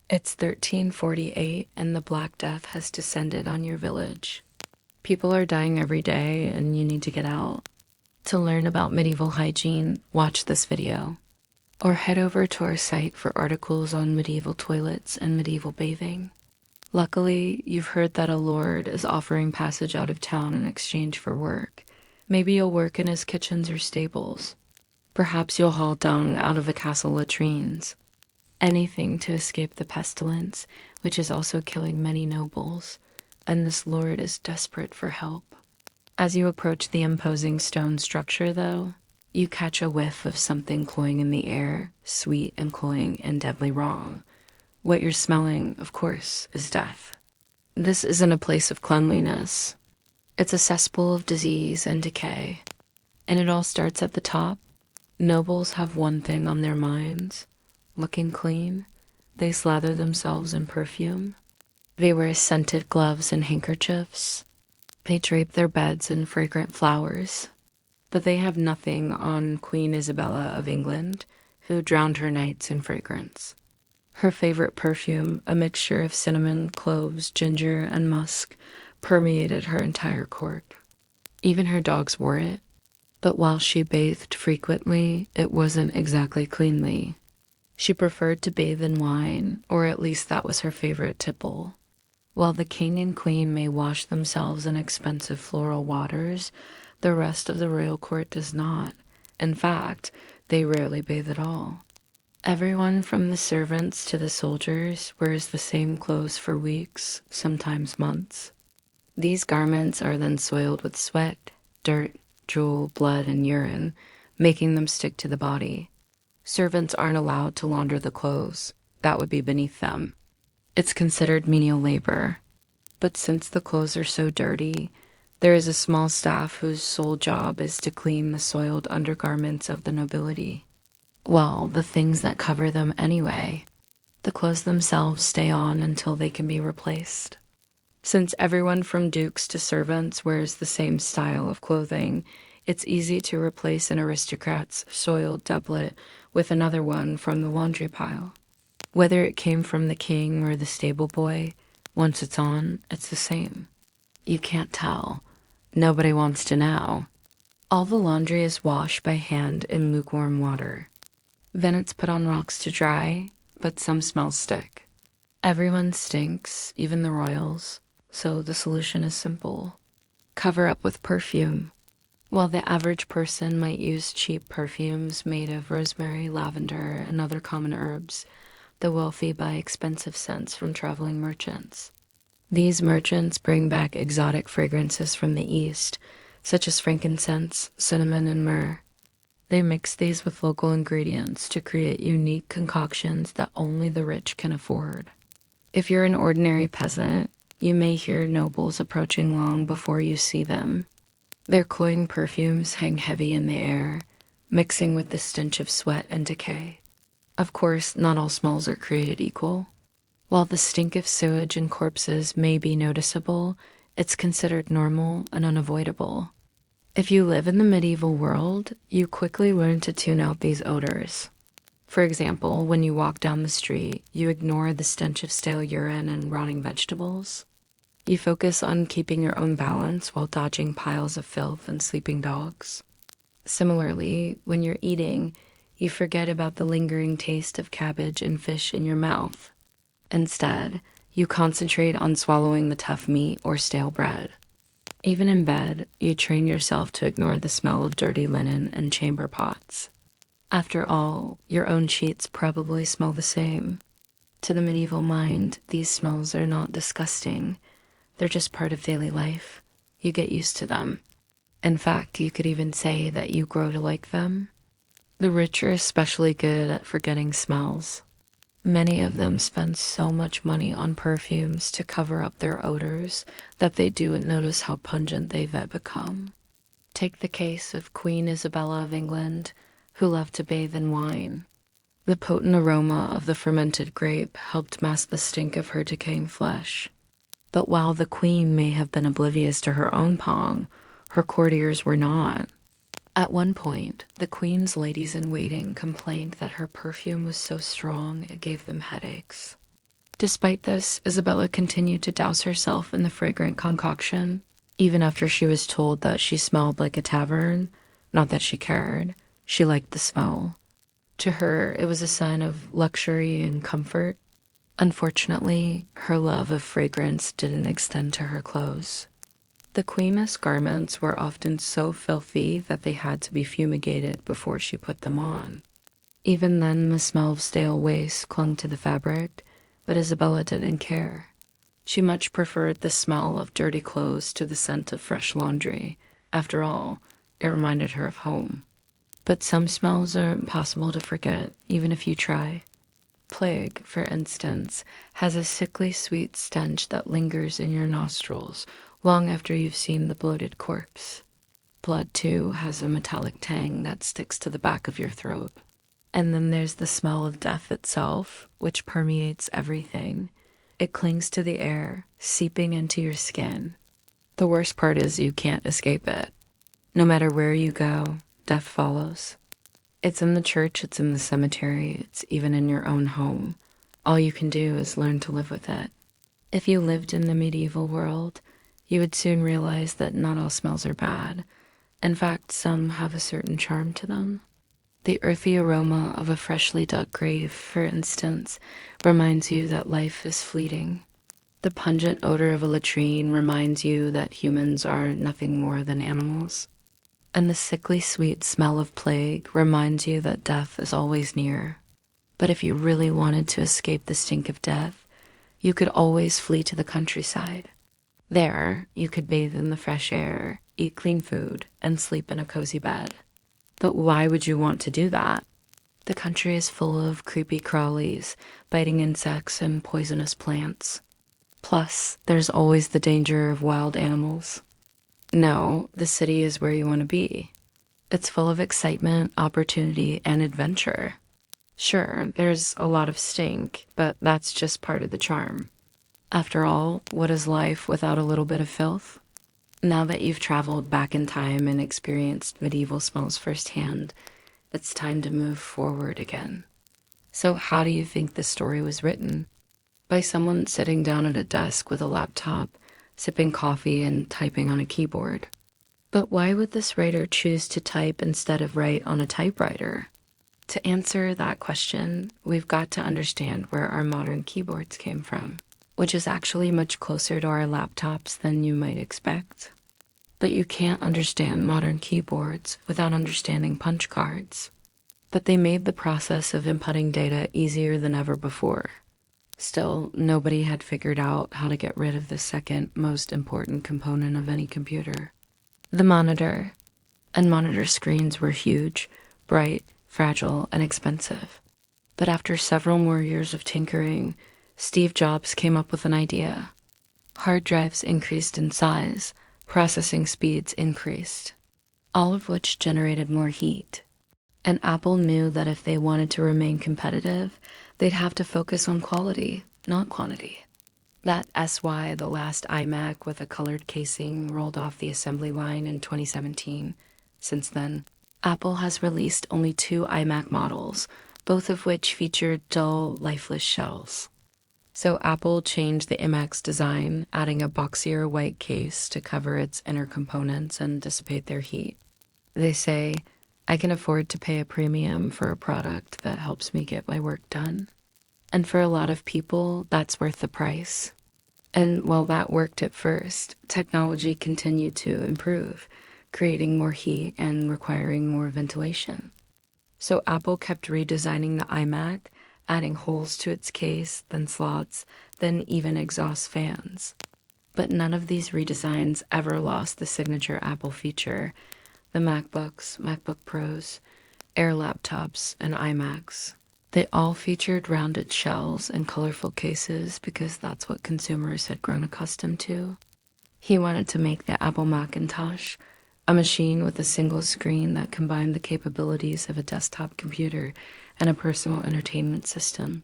It's 1348 and the Black Death has descended on your village. People are dying every day and you need to get out. To learn about medieval hygiene, watch this video. Or head over to our site for articles on medieval toilets and medieval bathing. Luckily, you've heard that a lord is offering passage out of town in exchange for work. Maybe you'll work in his kitchens or stables. Perhaps you'll haul dung out of the castle latrines. Anything to escape the pestilence, which is also killing many nobles, and this lord is desperate for help. As you approach the imposing stone structure, though, you catch a whiff of something cloying in the air, sweet and cloying and deadly wrong. What you're smelling, of course, is death. This isn't a place of cleanliness. It's a cesspool of disease and decay. And it all starts at the top. Nobles have one thing on their minds: looking clean. They slather themselves in perfume. They wear scented gloves and handkerchiefs. They drape their beds in fragrant flowers. But they have nothing on Queen Isabella of England, who drowned her nights in fragrance. Her favorite perfume, a mixture of cinnamon, cloves, ginger, and musk, permeated her entire court. Even her dogs wore it. But while she bathed frequently, it wasn't exactly cleanly. She preferred to bathe in wine, or at least that was her favorite tipple. While the king and queen may wash themselves in expensive floral waters, the rest of the royal court does not. In fact, they rarely bathe at all. Everyone from the servants to the soldiers wears the same clothes for weeks, sometimes months. These garments are then soiled with sweat, dirt, drool, blood, and urine, making them stick to the body. Servants aren't allowed to launder the clothes. That would be beneath them. It's considered menial labor. But since the clothes are so dirty, there is a small staff whose sole job is to clean the soiled undergarments of the nobility. Well, the things that cover them anyway. The clothes themselves stay on until they can be replaced. Since everyone from dukes to servants wears the same style of clothing, it's easy to replace an aristocrat's soiled doublet with another one from the laundry pile. Whether it came from the king or the stable boy, once it's on, it's the same. You can't tell. Nobody wants to know. All the laundry is washed by hand in lukewarm water. Then it's put on rocks to dry, but some smells stick. Everyone stinks, even the royals, so the solution is simple. Cover up with perfume. While the average person might use cheap perfumes made of rosemary, lavender, and other common herbs, the wealthy buy expensive scents from traveling merchants. These merchants bring back exotic fragrances from the East, such as frankincense, cinnamon, and myrrh. They mix these with local ingredients to create unique concoctions that only the rich can afford. If you're an ordinary peasant, you may hear nobles approaching long before you see them. Their cloying perfumes hang heavy in the air, mixing with the stench of sweat and decay. Of course, not all smells are created equal. While the stink of sewage and corpses may be noticeable, it's considered normal and unavoidable. If you live in the medieval world, you quickly learn to tune out these odors. For example, when you walk down the street, you ignore the stench of stale urine and rotting vegetables. You focus on keeping your own balance while dodging piles of filth and sleeping dogs. Similarly, when you're eating, you forget about the lingering taste of cabbage and fish in your mouth. Instead, you concentrate on swallowing the tough meat or stale bread. Even in bed, you train yourself to ignore the smell of dirty linen and chamber pots. After all, your own sheets probably smell the same. To the medieval mind, these smells are not disgusting. They're just part of daily life. You get used to them. In fact, you could even say that you grow to like them. The rich are especially good at forgetting smells. Many of them spend so much money on perfumes to cover up their odors that they don't notice how pungent they've become. Take the case of Queen Isabella of England, who loved to bathe in wine. The potent aroma of the fermented grape helped mask the stink of her decaying flesh. But while the queen may have been oblivious to her own pong, her courtiers were not. At one point, the queen's ladies-in-waiting complained that her perfume was so strong it gave them headaches. Despite this, Isabella continued to douse herself in the fragrant concoction, even after she was told that she smelled like a tavern. Not that she cared. She liked the smell. To her, it was a sign of luxury and comfort. Unfortunately, her love of fragrance didn't extend to her clothes. The queen's garments were often so filthy that they had to be fumigated before she put them on. Even then, the smell of stale waste clung to the fabric, but Isabella didn't care. She much preferred the smell of dirty clothes to the scent of fresh laundry. After all, it reminded her of home. But some smells are impossible to forget, even if you try. Plague, for instance, has a sickly sweet stench that lingers in your nostrils long after you've seen the bloated corpse. Blood, too, has a metallic tang that sticks to the back of your throat. And then there's the smell of death itself, which permeates everything. It clings to the air, seeping into your skin. The worst part is you can't escape it. No matter where you go, death follows. It's in the church, it's in the cemetery, it's even in your own home. All you can do is learn to live with it. If you lived in the medieval world, you would soon realize that not all smells are bad. In fact, some have a certain charm to them. The earthy aroma of a freshly dug grave, for instance, reminds you that life is fleeting. The pungent odor of a latrine reminds you that humans are nothing more than animals. And the sickly sweet smell of plague reminds you that death is always near. But if you really wanted to escape the stink of death, you could always flee to the countryside. There, you could bathe in the fresh air, eat clean food, and sleep in a cozy bed. But why would you want to do that? The country is full of creepy crawlies, biting insects, and poisonous plants. Plus, there's always the danger of wild animals. No, the city is where you want to be. It's full of excitement, opportunity, and adventure. Sure, there's a lot of stink, but that's just part of the charm. After all, what is life without a little bit of filth? Now that you've traveled back in time and experienced medieval smells firsthand, it's time to move forward again. So how do you think this story was written? By someone sitting down at a desk with a laptop, sipping coffee and typing on a keyboard. But why would this writer choose to type instead of write on a typewriter? To answer that question, we've got to understand where our modern keyboards came from, which is actually much closer to our laptops than you might expect. But you can't understand modern keyboards without understanding punch cards. But they made the process of inputting data easier than ever before. Still, nobody had figured out how to get rid of the second most important component of any computer, the monitor. And monitor screens were huge, bright, fragile, and expensive. But after several more years of tinkering, Steve Jobs came up with an idea. Hard drives increased in size, processing speeds increased, all of which generated more heat. And Apple knew that if they wanted to remain competitive, they'd have to focus on quality, not quantity. That's why the last iMac with a colored casing rolled off the assembly line in 2017. Since then, Apple has released only 2 iMac models, both of which featured dull, lifeless shells. So Apple changed the iMac's design, adding a boxier white case to cover its inner components and dissipate their heat. They say, I can afford to pay a premium for a product that helps me get my work done. And for a lot of people, that's worth the price. And while that worked at first, technology continued to improve, creating more heat and requiring more ventilation. So Apple kept redesigning the iMac, adding holes to its case, then slots, then even exhaust fans. But none of these redesigns ever lost the signature Apple feature. The MacBooks, MacBook Pros, Air laptops, and iMacs. They all featured rounded shells and colorful cases because that's what consumers had grown accustomed to. He wanted to make the Apple Macintosh, a machine with a single screen that combined the capabilities of a desktop computer and a personal entertainment system.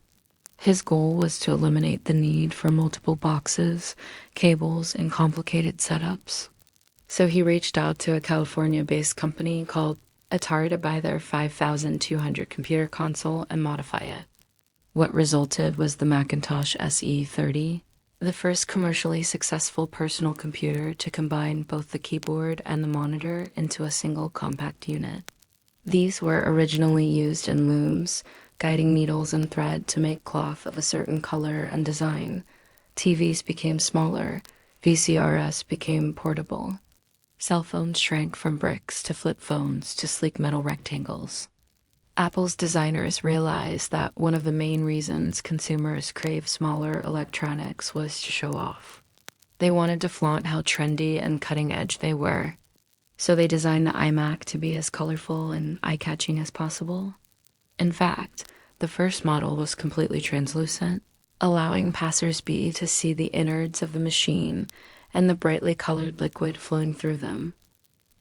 His goal was to eliminate the need for multiple boxes, cables, and complicated setups. So he reached out to a California-based company called Atari to buy their 5,200 computer console and modify it. What resulted was the Macintosh SE30, the first commercially successful personal computer to combine both the keyboard and the monitor into a single compact unit. These were originally used in looms, guiding needles and thread to make cloth of a certain color and design. TVs became smaller, VCRs became portable. Cell phones shrank from bricks to flip phones to sleek metal rectangles. Apple's designers realized that one of the main reasons consumers crave smaller electronics was to show off. They wanted to flaunt how trendy and cutting edge they were, so they designed the iMac to be as colorful and eye-catching as possible. In fact, the first model was completely translucent, allowing passers-by to see the innards of the machine and the brightly colored liquid flowing through them.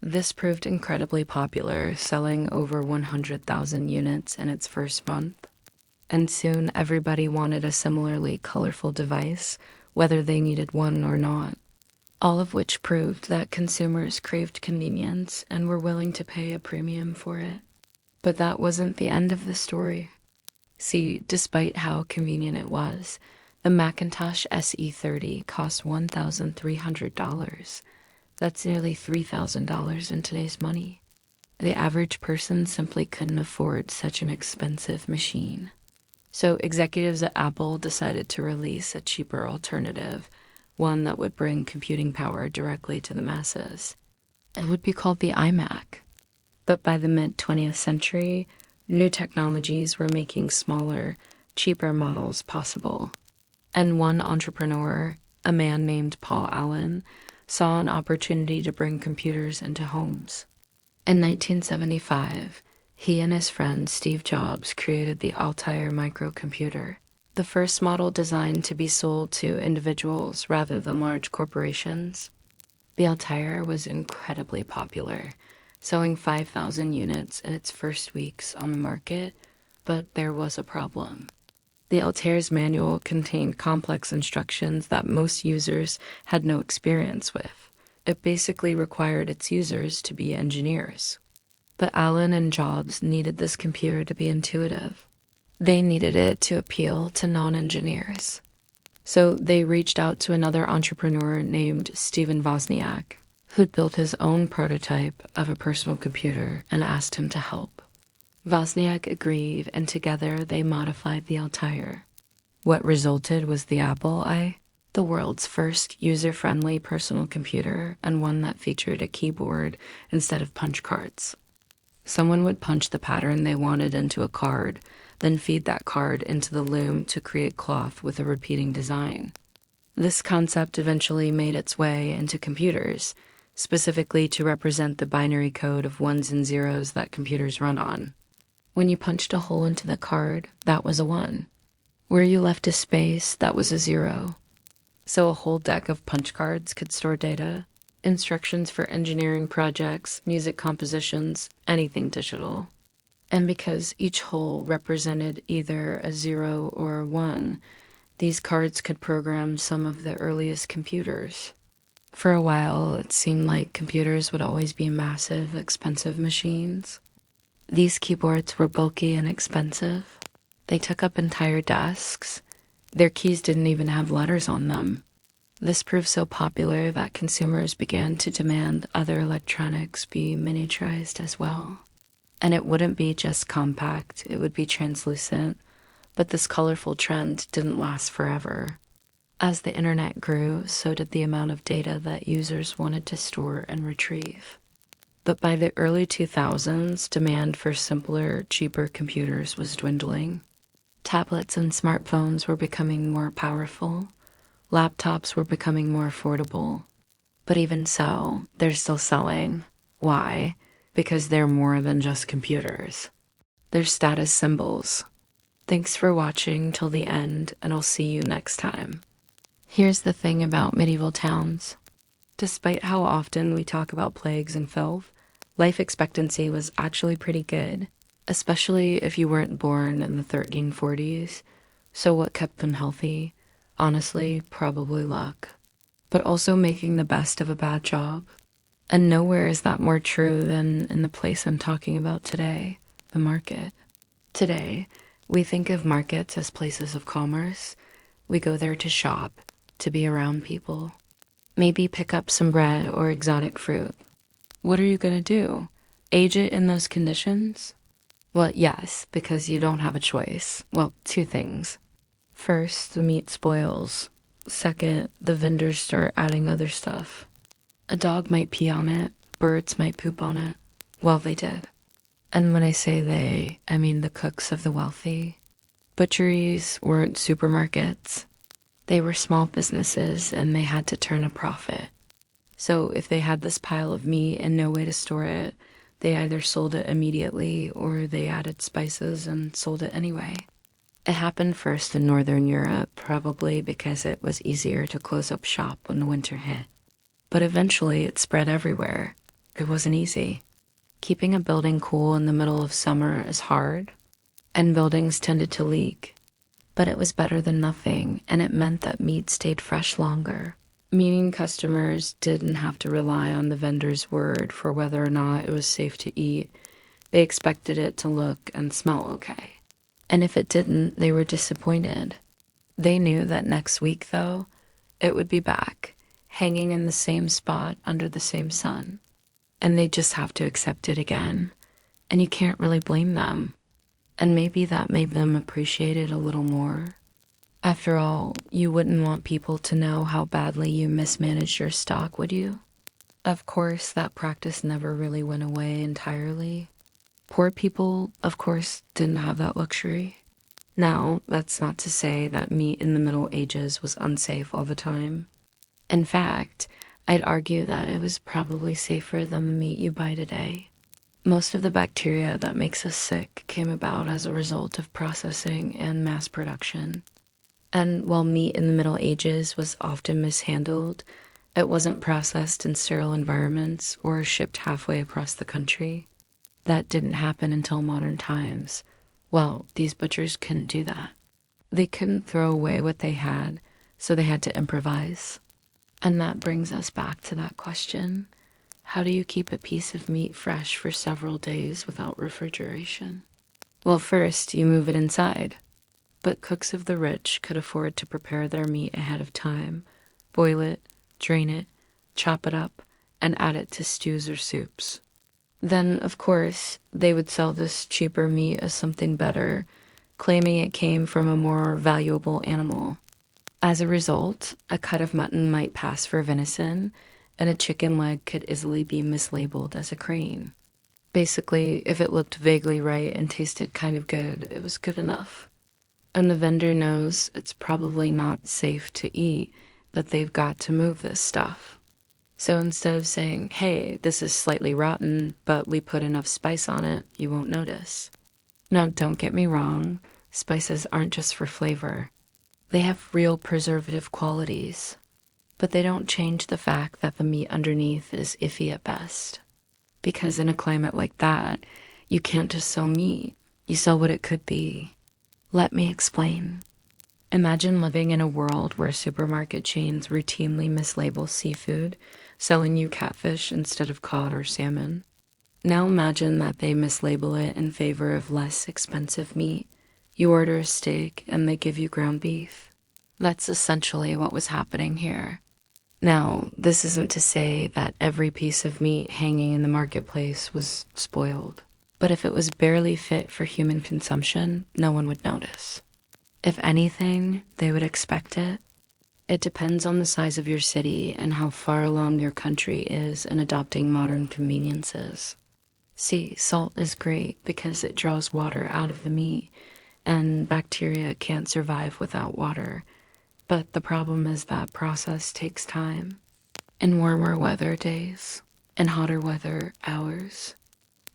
This proved incredibly popular, selling over 100,000 units in its first month. And soon everybody wanted a similarly colorful device, whether they needed one or not. All of which proved that consumers craved convenience and were willing to pay a premium for it. But that wasn't the end of the story. See, despite how convenient it was, the Macintosh SE30 cost $1,300. That's nearly $3,000 in today's money. The average person simply couldn't afford such an expensive machine. So executives at Apple decided to release a cheaper alternative, one that would bring computing power directly to the masses. It would be called the iMac. But by the mid-20th century, new technologies were making smaller, cheaper models possible. And one entrepreneur, a man named Paul Allen, saw an opportunity to bring computers into homes. In 1975, he and his friend Steve Jobs created the Altair microcomputer, the first model designed to be sold to individuals rather than large corporations. The Altair was incredibly popular, selling 5,000 units in its first weeks on the market, but there was a problem. The Altair's manual contained complex instructions that most users had no experience with. It basically required its users to be engineers. But Allen and Jobs needed this computer to be intuitive. They needed it to appeal to non-engineers. So they reached out to another entrepreneur named Stephen Wozniak, who'd built his own prototype of a personal computer, and asked him to help. Wozniak agreed, and together they modified the Altair. What resulted was the Apple I, the world's first user-friendly personal computer, and one that featured a keyboard instead of punch cards. Someone would punch the pattern they wanted into a card, then feed that card into the loom to create cloth with a repeating design. This concept eventually made its way into computers, specifically to represent the binary code of ones and zeros that computers run on. When you punched a hole into the card, that was a 1. Where you left a space, that was a 0. So a whole deck of punch cards could store data, instructions for engineering projects, music compositions, anything digital. And because each hole represented either a 0 or a 1, these cards could program some of the earliest computers. For a while, it seemed like computers would always be massive, expensive machines. These keyboards were bulky and expensive. They took up entire desks. Their keys didn't even have letters on them. This proved so popular that consumers began to demand other electronics be miniaturized as well. And it wouldn't be just compact, it would be translucent, but this colorful trend didn't last forever. As the internet grew, so did the amount of data that users wanted to store and retrieve. But by the early 2000s, demand for simpler, cheaper computers was dwindling. Tablets and smartphones were becoming more powerful. Laptops were becoming more affordable. But even so, they're still selling. Why? Because they're more than just computers. They're status symbols. Thanks for watching till the end, and I'll see you next time. Here's the thing about medieval towns. Despite how often we talk about plagues and filth, life expectancy was actually pretty good, especially if you weren't born in the 1340s. So what kept them healthy? Honestly, probably luck. But also making the best of a bad job. And nowhere is that more true than in the place I'm talking about today, the market. Today, We think of markets as places of commerce. We go there to shop, to be around people, maybe pick up some bread or exotic fruit. What are you going to do? Age it in those conditions? Well, yes, because you don't have a choice. Well, two things. First, the meat spoils. Second, the vendors start adding other stuff. A dog might pee on it, birds might poop on it. Well, they did. And when I say they, I mean the cooks of the wealthy. Butcheries weren't supermarkets. They were small businesses and they had to turn a profit. So if they had this pile of meat and no way to store it, they either sold it immediately or they added spices and sold it anyway. It happened first in Northern Europe, probably because it was easier to close up shop when the winter hit. But eventually it spread everywhere. It wasn't easy. Keeping a building cool in the middle of summer is hard, and buildings tended to leak. But it was better than nothing, and it meant that meat stayed fresh longer, meaning customers didn't have to rely on the vendor's word for whether or not it was safe to eat. They expected it to look and smell okay. And if it didn't, they were disappointed. They knew that next week, though, it would be back, hanging in the same spot under the same sun. And they just have to accept it again. And you can't really blame them. And maybe that made them appreciate it a little more. After all, you wouldn't want people to know how badly you mismanaged your stock, would you? Of course, that practice never really went away entirely. Poor people, of course, didn't have that luxury. Now, that's not to say that meat in the Middle Ages was unsafe all the time. In fact, I'd argue that it was probably safer than the meat you buy today. Most of the bacteria that makes us sick came about as a result of processing and mass production. And while meat in the Middle Ages was often mishandled, it wasn't processed in sterile environments or shipped halfway across the country. That didn't happen until modern times. Well, these butchers couldn't do that. They couldn't throw away what they had, so they had to improvise. And that brings us back to that question. How do you keep a piece of meat fresh for several days without refrigeration? Well, first, you move it inside. But cooks of the rich could afford to prepare their meat ahead of time, boil it, drain it, chop it up, and add it to stews or soups. Then, of course, they would sell this cheaper meat as something better, claiming it came from a more valuable animal. As a result, a cut of mutton might pass for venison, and a chicken leg could easily be mislabeled as a crane. Basically, if it looked vaguely right and tasted kind of good, it was good enough. And the vendor knows it's probably not safe to eat, that they've got to move this stuff. So instead of saying, hey, this is slightly rotten, but we put enough spice on it, you won't notice. Now, don't get me wrong, spices aren't just for flavor. They have real preservative qualities, but they don't change the fact that the meat underneath is iffy at best. Because in a climate like that, you can't just sell meat, you sell what it could be. Let me explain. Imagine living in a world where supermarket chains routinely mislabel seafood, selling you catfish instead of cod or salmon. Now imagine that they mislabel it in favor of less expensive meat. You order a steak and they give you ground beef. That's essentially what was happening here. Now, this isn't to say that every piece of meat hanging in the marketplace was spoiled. But if it was barely fit for human consumption, no one would notice. If anything, they would expect it. It depends on the size of your city and how far along your country is in adopting modern conveniences. See, salt is great because it draws water out of the meat, and bacteria can't survive without water. But the problem is that process takes time. In warmer weather days, in hotter weather hours.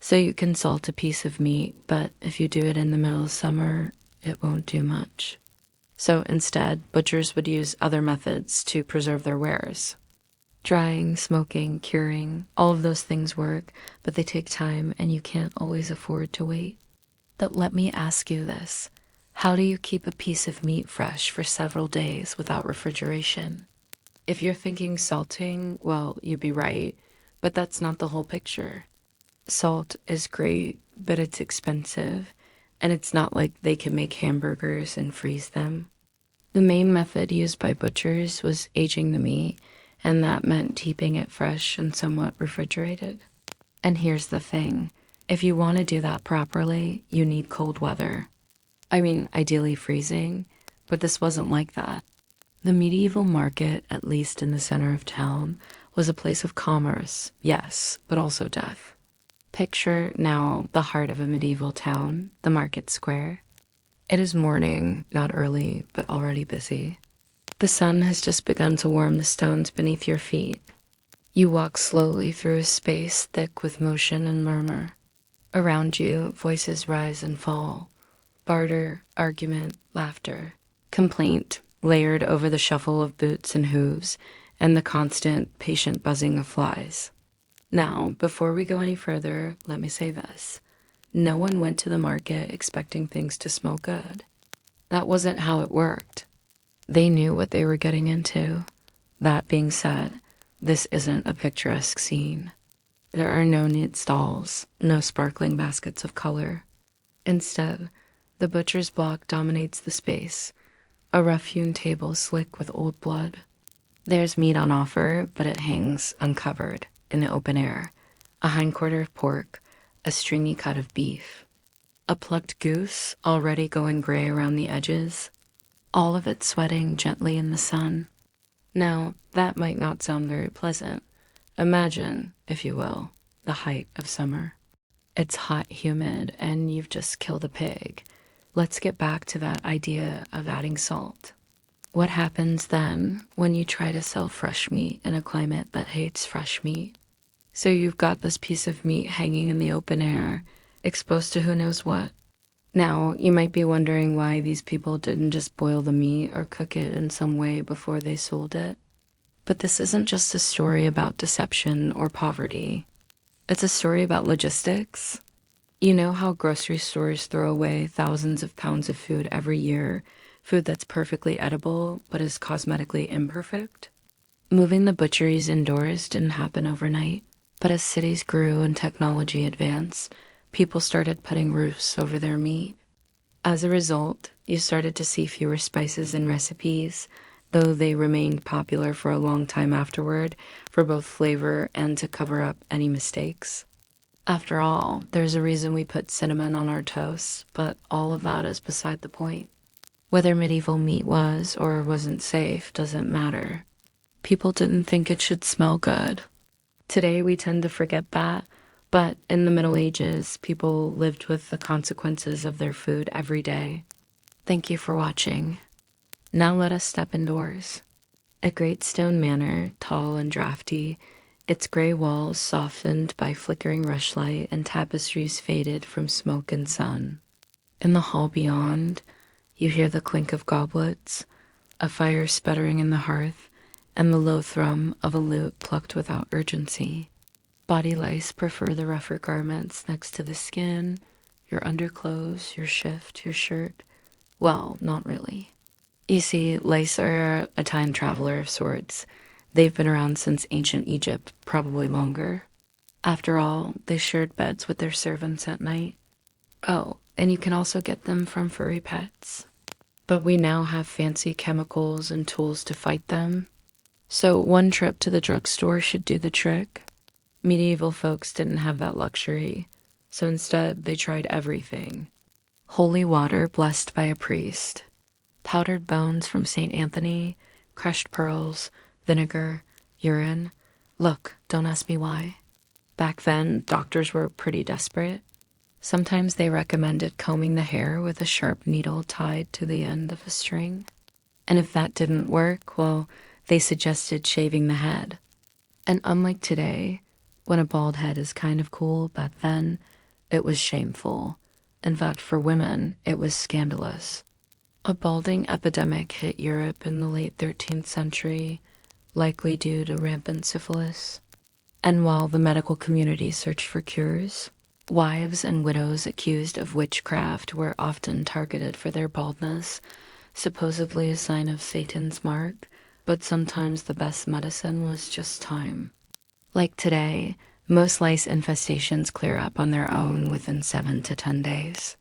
So you can salt a piece of meat, but if you do it in the middle of summer, it won't do much. So instead, butchers would use other methods to preserve their wares. Drying, smoking, curing, all of those things work, but they take time and you can't always afford to wait. But let me ask you this. How do you keep a piece of meat fresh for several days without refrigeration? If you're thinking salting, well, you'd be right, but that's not the whole picture. Salt is great, but it's expensive, And it's not like they can make hamburgers and freeze them. The main method used by butchers was aging the meat, and that meant keeping it fresh and somewhat refrigerated. And here's the thing. If you want to do that properly, you need cold weather. I mean, ideally freezing, but this wasn't like that. The medieval market, at least in the center of town, was a place of commerce, yes, but also death. Picture now the heart of a medieval town, the market square. It is morning, not early, but already busy. The sun has just begun to warm the stones beneath your feet. You walk slowly through a space thick with motion and murmur. Around you, voices rise and fall. Barter, argument, laughter, complaint, layered over the shuffle of boots and hooves, and the constant, patient buzzing of flies. Now, before we go any further, let me say this. No one went to the market expecting things to smell good. That wasn't how it worked. They knew what they were getting into. That being said, this isn't a picturesque scene. There are no neat stalls, no sparkling baskets of color. Instead, the butcher's block dominates the space, a rough-hewn table slick with old blood. There's meat on offer, but it hangs uncovered in the open air. A hindquarter of pork, a stringy cut of beef, a plucked goose already going gray around the edges, all of it sweating gently in the sun. Now, that might not sound very pleasant. Imagine, if you will, the height of summer. It's hot, humid, and you've just killed a pig. Let's get back to that idea of adding salt. What happens then when you try to sell fresh meat in a climate that hates fresh meat? So you've got this piece of meat hanging in the open air, exposed to who knows what. Now, you might be wondering why these people didn't just boil the meat or cook it in some way before they sold it. But this isn't just a story about deception or poverty. It's a story about logistics. You know how grocery stores throw away thousands of pounds of food every year, food that's perfectly edible but is cosmetically imperfect? Moving the butcheries indoors didn't happen overnight, but as cities grew and technology advanced, people started putting roofs over their meat. As a result, you started to see fewer spices in recipes, though they remained popular for a long time afterward for both flavor and to cover up any mistakes. After all, there's a reason we put cinnamon on our toast, but all of that is beside the point. Whether medieval meat was or wasn't safe doesn't matter. People didn't think it should smell good. Today we tend to forget that, but in the Middle Ages, people lived with the consequences of their food every day. Thank you for watching. Now let us step indoors. A great stone manor, tall and drafty, its gray walls softened by flickering rushlight and tapestries faded from smoke and sun. In the hall beyond, you hear the clink of goblets, a fire sputtering in the hearth, and the low thrum of a lute plucked without urgency. Body lice prefer the rougher garments next to the skin, your underclothes, your shift, your shirt. Well, not really. You see, lice are a time traveler of sorts. They've been around since ancient Egypt, probably longer. After all, they shared beds with their servants at night. Oh, and you can also get them from furry pets. But we now have fancy chemicals and tools to fight them. So one trip to the drugstore should do the trick. Medieval folks didn't have that luxury, so instead they tried everything. Holy water blessed by a priest, powdered bones from St. Anthony, crushed pearls, vinegar, urine. Look, don't ask me why. Back then, doctors were pretty desperate. Sometimes they recommended combing the hair with a sharp needle tied to the end of a string. And if that didn't work, well, they suggested shaving the head. And unlike today, when a bald head is kind of cool, back then, it was shameful. In fact, for women, it was scandalous. A balding epidemic hit Europe in the late 13th century, likely due to rampant syphilis. And while the medical community searched for cures, wives and widows accused of witchcraft were often targeted for their baldness, supposedly a sign of Satan's mark, but sometimes the best medicine was just time. Like today, most lice infestations clear up on their own within 7 to 10 days.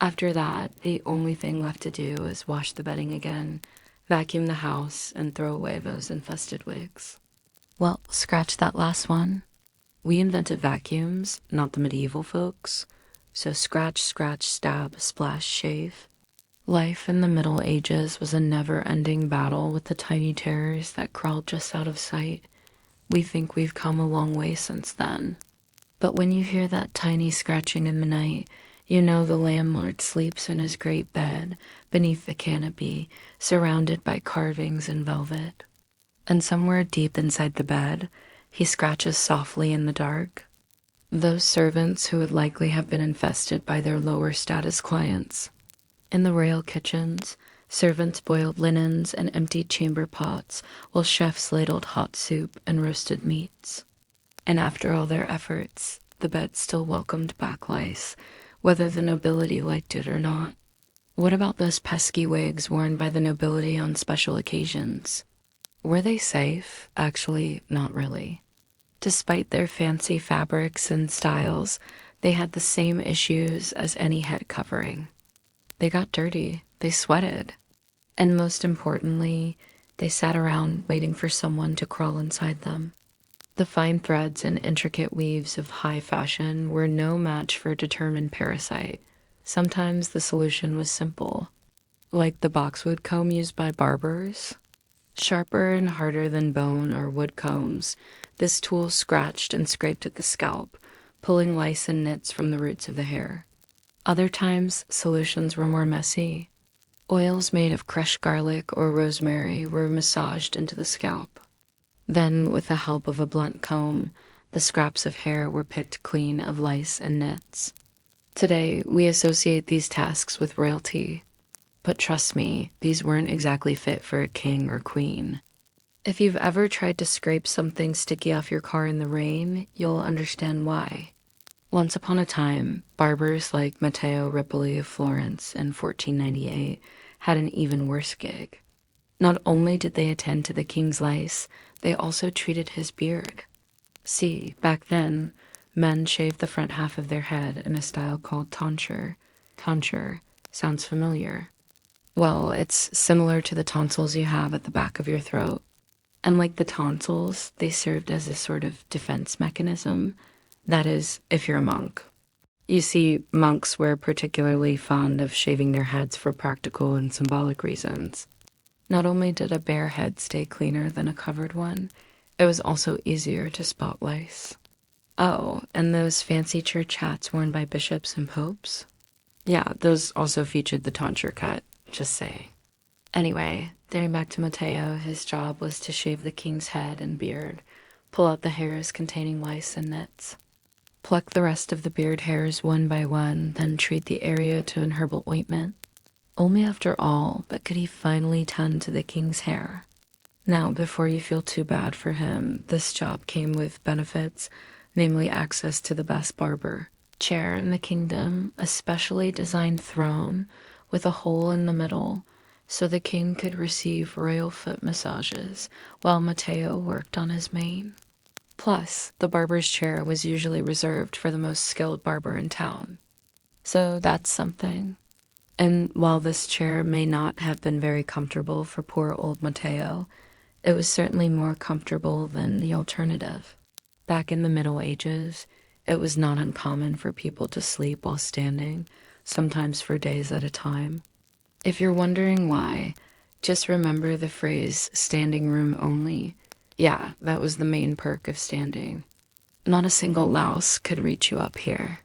After that, the only thing left to do is wash the bedding again, vacuum the house, and throw away those infested wigs. Well, scratch that last one. We invented vacuums, not the medieval folks. So scratch, scratch, stab, splash, shave. Life in the Middle Ages was a never-ending battle with the tiny terrors that crawled just out of sight. We think we've come a long way since then. But when you hear that tiny scratching in the night, you know the landlord sleeps in his great bed beneath the canopy, surrounded by carvings and velvet. And somewhere deep inside the bed, he scratches softly in the dark. Those servants who would likely have been infested by their lower status clients. In the royal kitchens, servants boiled linens and emptied chamber pots while chefs ladled hot soup and roasted meats. And after all their efforts, the bed still welcomed back lice, whether the nobility liked it or not. What about those pesky wigs worn by the nobility on special occasions? Were they safe? Actually, not really. Despite their fancy fabrics and styles, they had the same issues as any head covering. They got dirty, they sweated, and most importantly, they sat around waiting for someone to crawl inside them. The fine threads and intricate weaves of high fashion were no match for a determined parasite. Sometimes the solution was simple, like the boxwood comb used by barbers. Sharper and harder than bone or wood combs, this tool scratched and scraped at the scalp, pulling lice and nits from the roots of the hair. Other times, solutions were more messy. Oils made of crushed garlic or rosemary were massaged into the scalp. Then, with the help of a blunt comb, the scraps of hair were picked clean of lice and nits. Today, we associate these tasks with royalty. But trust me, these weren't exactly fit for a king or queen. If you've ever tried to scrape something sticky off your car in the rain, you'll understand why. Once upon a time, barbers like Matteo Ripoli of Florence in 1498 had an even worse gig. Not only did they attend to the king's lice, they also treated his beard. See, back then, men shaved the front half of their head in a style called tonsure. Tonsure sounds familiar. Well, it's similar to the tonsils you have at the back of your throat. And like the tonsils, they served as a sort of defense mechanism. That is, if you're a monk. You see, monks were particularly fond of shaving their heads for practical and symbolic reasons. Not only did a bare head stay cleaner than a covered one, it was also easier to spot lice. Oh, and those fancy church hats worn by bishops and popes? Yeah, those also featured the tonsure cut, just saying. Anyway, getting back to Matteo, his job was to shave the king's head and beard, pull out the hairs containing lice and nits, pluck the rest of the beard hairs one by one, then treat the area to an herbal ointment. Only after all, but could he finally tend to the king's hair. Now, before you feel too bad for him, this job came with benefits, namely access to the best barber, chair in the kingdom, a specially designed throne with a hole in the middle, so the king could receive royal foot massages while Matteo worked on his mane. Plus, the barber's chair was usually reserved for the most skilled barber in town. So that's something. And while this chair may not have been very comfortable for poor old Matteo, it was certainly more comfortable than the alternative. Back in the Middle Ages, it was not uncommon for people to sleep while standing, sometimes for days at a time. If you're wondering why, just remember the phrase standing room only. Yeah, that was the main perk of standing. Not a single louse could reach you up here.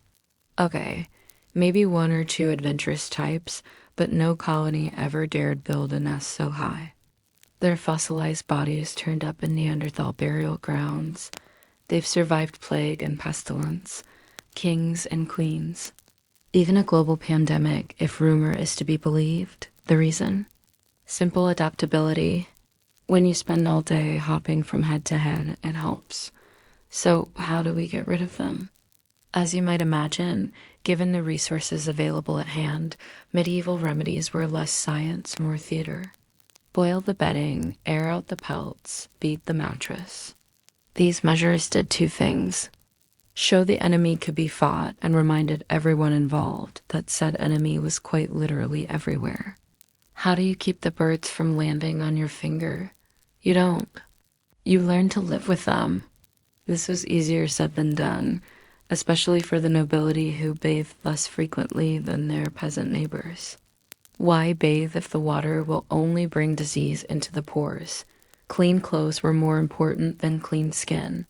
Okay, maybe one or two adventurous types, but no colony ever dared build a nest so high. Their fossilized bodies turned up in Neanderthal burial grounds. They've survived plague and pestilence, kings and queens. Even a global pandemic, if rumor is to be believed. The reason? Simple adaptability. When you spend all day hopping from head to head, it helps. So how do we get rid of them? As you might imagine, given the resources available at hand, medieval remedies were less science, more theater. Boil the bedding, air out the pelts, beat the mattress. These measures did two things. Show the enemy could be fought and reminded everyone involved that said enemy was quite literally everywhere. How do you keep the birds from landing on your finger? You don't. You learn to live with them. This was easier said than done, especially for the nobility who bathed less frequently than their peasant neighbors. Why bathe if the water will only bring disease into the pores? Clean clothes were more important than clean skin.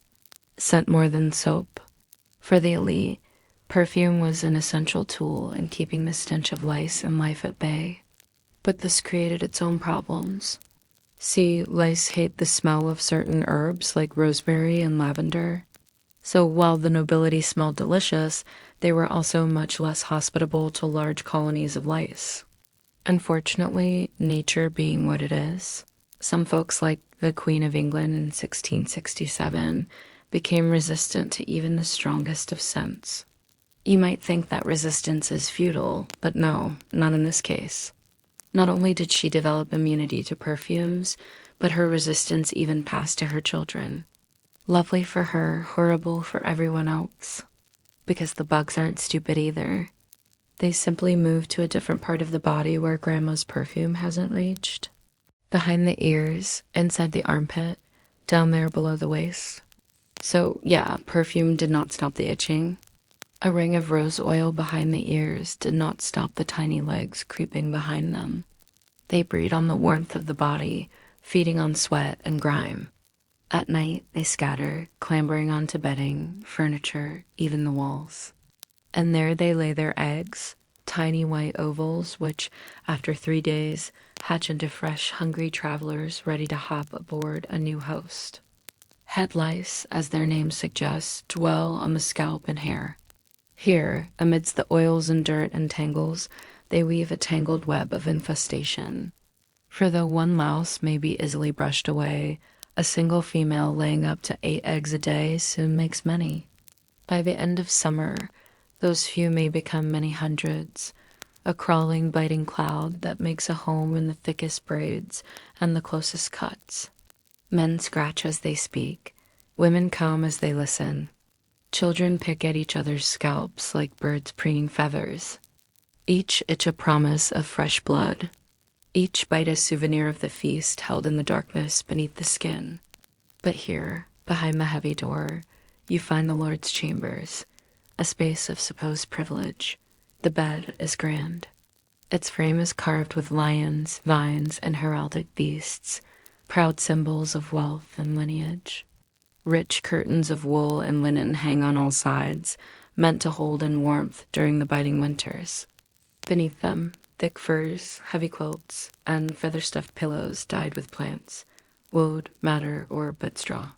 Scent more than soap. For the elite, perfume was an essential tool in keeping the stench of lice and life at bay. But this created its own problems. See, lice hate the smell of certain herbs like rosemary and lavender. So while the nobility smelled delicious, they were also much less hospitable to large colonies of lice. Unfortunately, nature being what it is, some folks like the Queen of England in 1667 became resistant to even the strongest of scents. You might think that resistance is futile, but no, not in this case. Not only did she develop immunity to perfumes, but her resistance even passed to her children. Lovely for her, horrible for everyone else. Because the bugs aren't stupid either. They simply move to a different part of the body where grandma's perfume hasn't reached. Behind the ears, inside the armpit, down there below the waist. So yeah, perfume did not stop the itching. A ring of rose oil behind the ears did not stop the tiny legs creeping behind them. They breed on the warmth of the body, feeding on sweat and grime. At night, they scatter, clambering onto bedding, furniture, even the walls. And there they lay their eggs, tiny white ovals, which, after 3 days, hatch into fresh, hungry travelers ready to hop aboard a new host. Head lice, as their name suggests, dwell on the scalp and hair. Here, amidst the oils and dirt and tangles, they weave a tangled web of infestation. For though one louse may be easily brushed away, a single female laying up to 8 eggs a day soon makes many. By the end of summer, those few may become many hundreds, a crawling, biting cloud that makes a home in the thickest braids and the closest cuts. Men scratch as they speak, women comb as they listen. Children pick at each other's scalps like birds preening feathers. Each itch a promise of fresh blood. Each bite a souvenir of the feast held in the darkness beneath the skin. But here, behind the heavy door, you find the Lord's chambers, a space of supposed privilege. The bed is grand. Its frame is carved with lions, vines, and heraldic beasts, proud symbols of wealth and lineage. Rich curtains of wool and linen hang on all sides, meant to hold in warmth during the biting winters. Beneath them, thick furs, heavy quilts, and feather-stuffed pillows dyed with plants, woad, madder, or bit straw.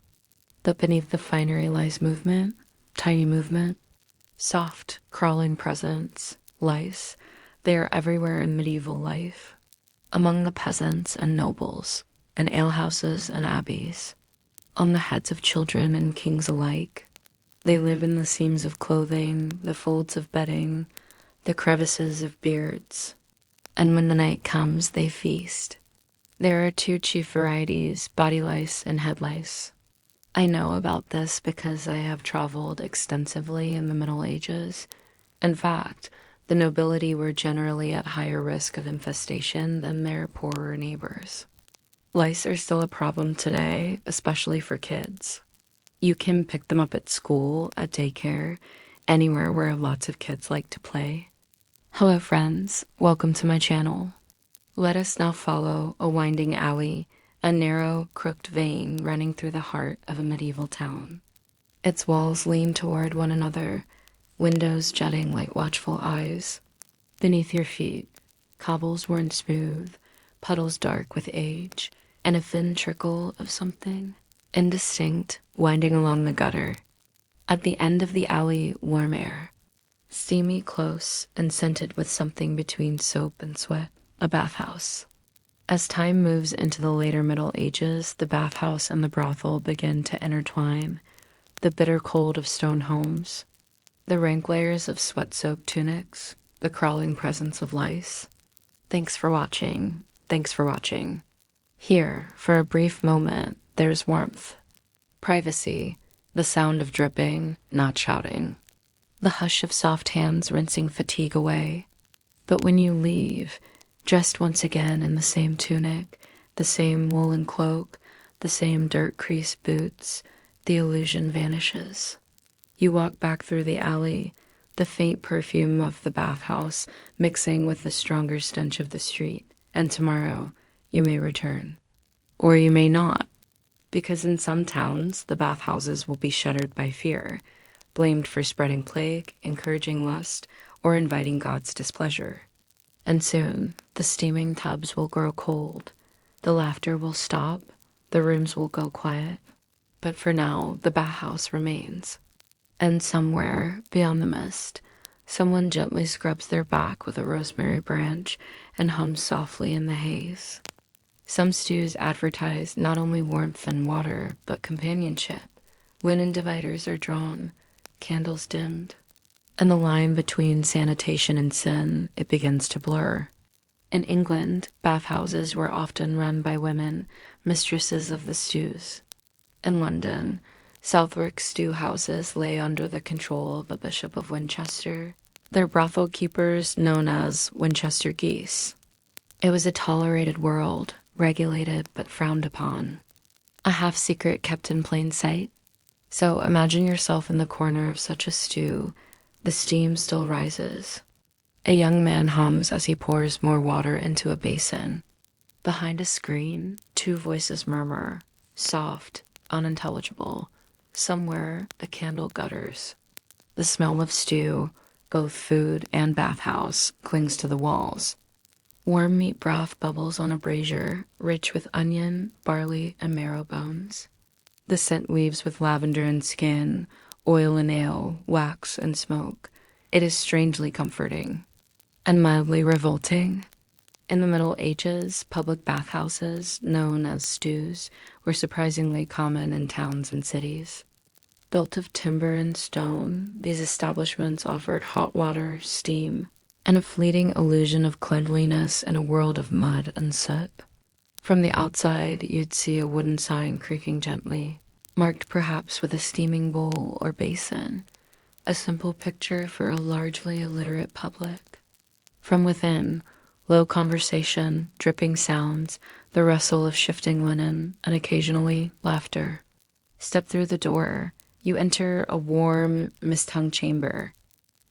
But beneath the finery lies movement, tiny movement, soft, crawling presence, lice. They are everywhere in medieval life, among the peasants and nobles, in alehouses and abbeys, on the heads of children and kings alike. They live in the seams of clothing, the folds of bedding, the crevices of beards. And when the night comes, they feast. There are 2 chief varieties, body lice and head lice. I know about this because I have traveled extensively in the Middle Ages. In fact, the nobility were generally at higher risk of infestation than their poorer neighbors. Lice are still a problem today, especially for kids. You can pick them up at school, at daycare, anywhere where lots of kids like to play. Hello friends, welcome to my channel. Let us now follow a winding alley, a narrow, crooked vein running through the heart of a medieval town. Its walls lean toward one another, windows jutting like watchful eyes. Beneath your feet, cobbles worn smooth, puddles dark with age, and a thin trickle of something, indistinct, winding along the gutter. At the end of the alley, warm air, steamy close and scented with something between soap and sweat, a bathhouse. As time moves into the later Middle Ages, the bathhouse and the brothel begin to intertwine, the bitter cold of stone homes, the rank layers of sweat-soaked tunics, the crawling presence of lice. Thanks for watching. Thanks for watching. Here, for a brief moment, there's warmth, privacy, The sound of dripping, not shouting. The hush of soft hands rinsing fatigue away. But when you leave, dressed once again in the same tunic, the same woolen cloak, the same dirt-creased boots, the illusion vanishes. You walk back through the alley, the faint perfume of the bathhouse mixing with the stronger stench of the street, and tomorrow you may return. Or you may not, because in some towns the bathhouses will be shuttered by fear, blamed for spreading plague, encouraging lust, or inviting God's displeasure. And soon the steaming tubs will grow cold, the laughter will stop, the rooms will go quiet. But for now, the bathhouse remains. And somewhere beyond the mist, someone gently scrubs their back with a rosemary branch and hums softly in the haze. Some stews advertise not only warmth and water, but companionship. Linen dividers are drawn, candles dimmed, and the line between sanitation and sin, it begins to blur. In England, bathhouses were often run by women, mistresses of the stews. In London, Southwark stew houses lay under the control of the Bishop of Winchester, their brothel keepers known as Winchester geese. It was a tolerated world, regulated but frowned upon. A half-secret kept in plain sight. So imagine yourself in the corner of such a stew. The steam still rises. A young man hums as he pours more water into a basin. Behind a screen, two voices murmur, soft, unintelligible. Somewhere, a candle gutters. The smell of stew, both food and bathhouse, clings to the walls. Warm meat broth bubbles on a brazier, rich with onion, barley, and marrow bones. The scent weaves with lavender and skin, oil and ale, wax and smoke. It is strangely comforting. And mildly revolting. In the Middle Ages, public bathhouses, known as stews, were surprisingly common in towns and cities. Built of timber and stone, these establishments offered hot water, steam, and a fleeting illusion of cleanliness in a world of mud and soot. From the outside, you'd see a wooden sign creaking gently, marked perhaps with a steaming bowl or basin, a simple picture for a largely illiterate public. From within, low conversation, dripping sounds, the rustle of shifting linen, and occasionally laughter. Step through the door. You enter a warm, mist-hung chamber.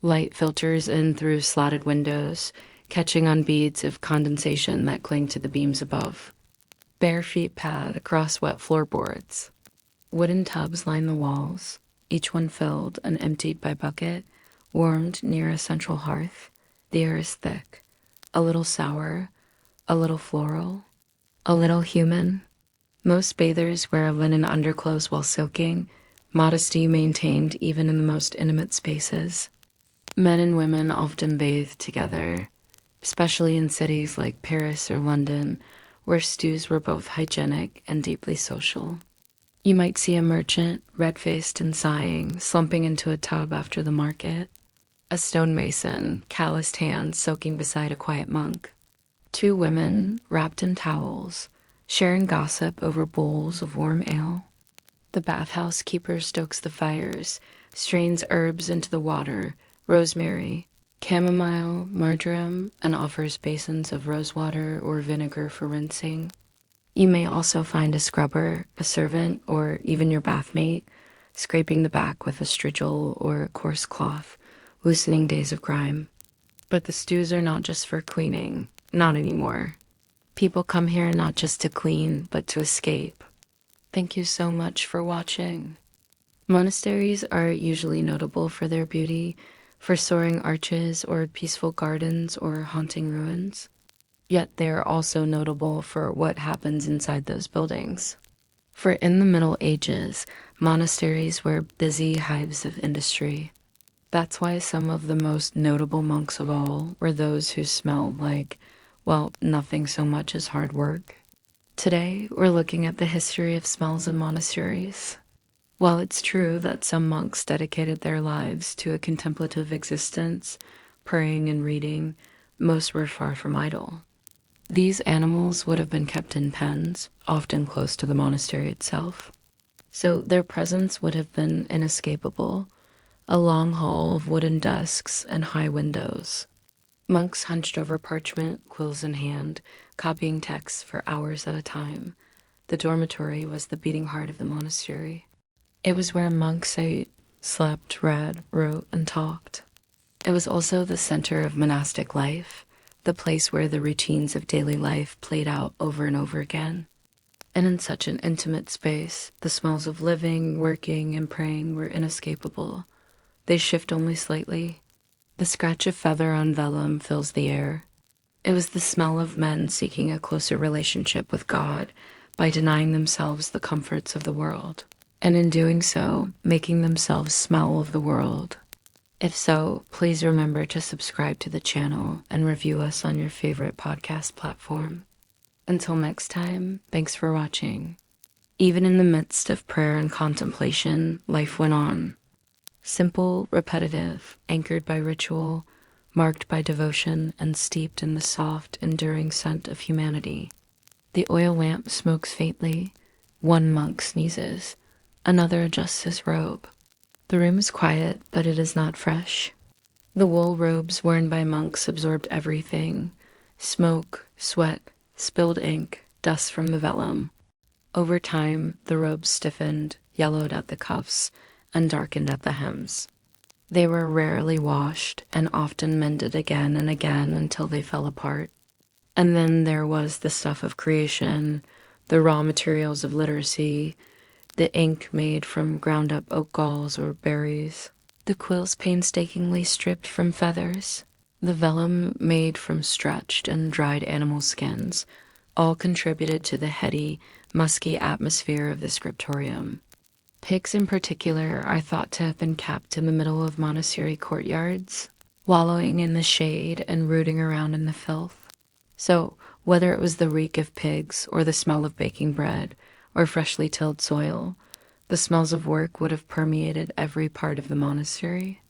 Light filters in through slatted windows, catching on beads of condensation that cling to the beams above. Bare feet pad across wet floorboards. Wooden tubs line the walls, each one filled and emptied by bucket, warmed near a central hearth. The air is thick, a little sour, a little floral, a little human. Most bathers wear linen underclothes while soaking, modesty maintained even in the most intimate spaces. Men and women often bathe together, especially in cities like Paris or London, where stews were both hygienic and deeply social. You might see a merchant, red-faced and sighing, slumping into a tub after the market. A stonemason, calloused hands soaking beside a quiet monk. Two women, wrapped in towels, sharing gossip over bowls of warm ale. The bathhouse keeper stokes the fires, strains herbs into the water, rosemary, chamomile, marjoram, and offers basins of rosewater or vinegar for rinsing. You may also find a scrubber, a servant, or even your bathmate, scraping the back with a strigil or a coarse cloth, loosening days of grime. But the stews are not just for cleaning, not anymore. People come here not just to clean, but to escape. Thank you so much for watching. Monasteries are usually notable for their beauty, for soaring arches or peaceful gardens or haunting ruins. Yet they are also notable for what happens inside those buildings. For in the Middle Ages, monasteries were busy hives of industry. That's why some of the most notable monks of all were those who smelled like, well, nothing so much as hard work. Today, we're looking at the history of smells in monasteries. While it's true that some monks dedicated their lives to a contemplative existence, praying and reading, most were far from idle. These animals would have been kept in pens, often close to the monastery itself. so their presence would have been inescapable, a long hall of wooden desks and high windows. Monks hunched over parchment, quills in hand, copying texts for hours at a time. The dormitory was the beating heart of the monastery. It was where monks ate, slept, read, wrote, and talked. It was also the center of monastic life, the place where the routines of daily life played out over and over again. And in such an intimate space, the smells of living, working, and praying were inescapable. They shift only slightly. The scratch of feather on vellum fills the air. It was the smell of men seeking a closer relationship with God by denying themselves the comforts of the world, and in doing so, making themselves smell of the world. If so, please remember to subscribe to the channel and review us on your favorite podcast platform. Until next time, thanks for watching. Even in the midst of prayer and contemplation, life went on. Simple, repetitive, anchored by ritual, marked by devotion, and steeped in the soft, enduring scent of humanity. The oil lamp smokes faintly. One monk sneezes. Another adjusts his robe. The room is quiet, but it is not fresh. The wool robes worn by monks absorbed everything: smoke, sweat, spilled ink, dust from the vellum. Over time, the robes stiffened, yellowed at the cuffs, and darkened at the hems. They were rarely washed and often mended again and again until they fell apart. And then there was the stuff of creation, the raw materials of literacy, the ink made from ground up oak galls or berries, the quills painstakingly stripped from feathers, the vellum made from stretched and dried animal skins, all contributed to the heady, musky atmosphere of the scriptorium. Pigs in particular are thought to have been kept in the middle of monastery courtyards, wallowing in the shade and rooting around in the filth. So, whether it was the reek of pigs or the smell of baking bread or freshly tilled soil, the smells of work would have permeated every part of the monastery.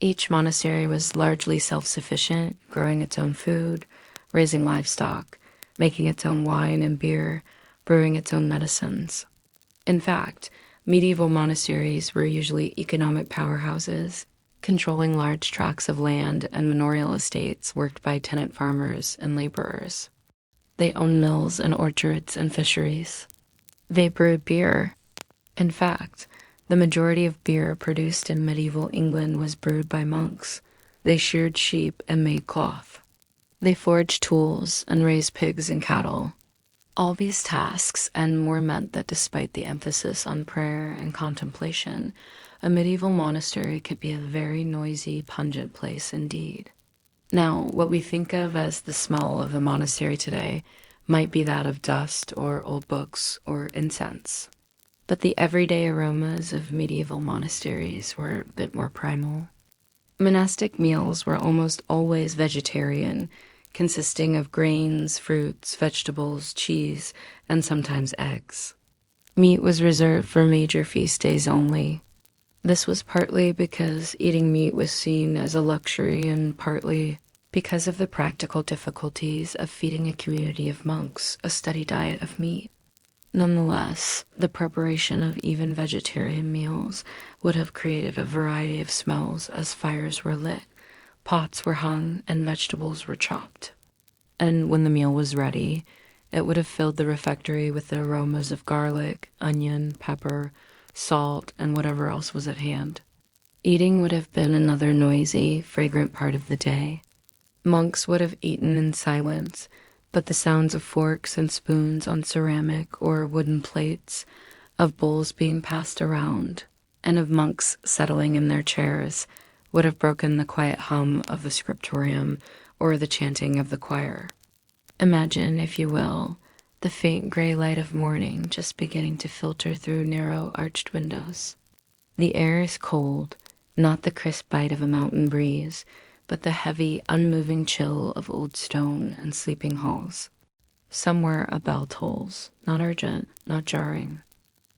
Each monastery was largely self-sufficient, growing its own food, raising livestock, making its own wine and beer, brewing its own medicines. In fact, medieval monasteries were usually economic powerhouses, controlling large tracts of land and manorial estates worked by tenant farmers and laborers. They owned mills and orchards and fisheries. They brewed beer. In fact, the majority of beer produced in medieval England was brewed by monks. They sheared sheep and made cloth. They forged tools and raised pigs and cattle. All these tasks and more meant that despite the emphasis on prayer and contemplation, a medieval monastery could be a very noisy, pungent place indeed. Now, what we think of as the smell of a monastery today might be that of dust or old books or incense. But the everyday aromas of medieval monasteries were a bit more primal. Monastic meals were almost always vegetarian, consisting of grains, fruits, vegetables, cheese, and sometimes eggs. Meat was reserved for major feast days only. This was partly because eating meat was seen as a luxury and partly because of the practical difficulties of feeding a community of monks a steady diet of meat. Nonetheless, the preparation of even vegetarian meals would have created a variety of smells as fires were lit, pots were hung, and vegetables were chopped. And when the meal was ready, it would have filled the refectory with the aromas of garlic, onion, pepper, salt, and whatever else was at hand. Eating would have been another noisy, fragrant part of the day. Monks would have eaten in silence, but the sounds of forks and spoons on ceramic or wooden plates, of bowls being passed around, and of monks settling in their chairs would have broken the quiet hum of the scriptorium or the chanting of the choir. Imagine, if you will, the faint gray light of morning just beginning to filter through narrow arched windows. The air is cold, not the crisp bite of a mountain breeze, but the heavy, unmoving chill of old stone and sleeping halls. Somewhere a bell tolls, not urgent, not jarring.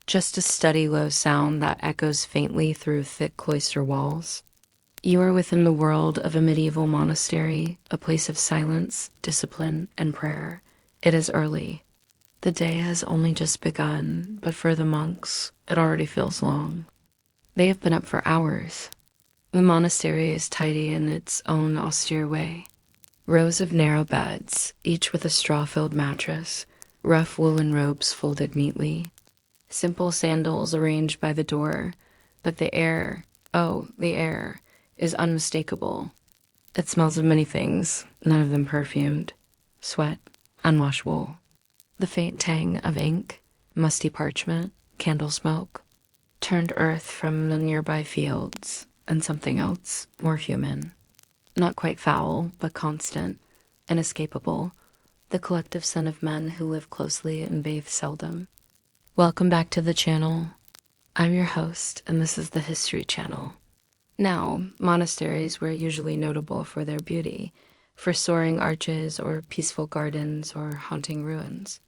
Just a steady low sound that echoes faintly through thick cloister walls. You are within the world of a medieval monastery, a place of silence, discipline, and prayer. It is early. The day has only just begun, but for the monks, it already feels long. They have been up for hours. The monastery is tidy in its own austere way. Rows of narrow beds, each with a straw-filled mattress, rough woolen robes folded neatly, simple sandals arranged by the door, but the air, oh, the air, is unmistakable. It smells of many things, none of them perfumed. Sweat, unwashed wool. The faint tang of ink, musty parchment, candle smoke, turned earth from the nearby fields, and something else, more human. Not quite foul, but constant, inescapable, the collective scent of men who live closely and bathe seldom. Welcome back to the channel. I'm your host, and this is the History Channel. Now, monasteries were usually notable for their beauty, for soaring arches or peaceful gardens or haunting ruins.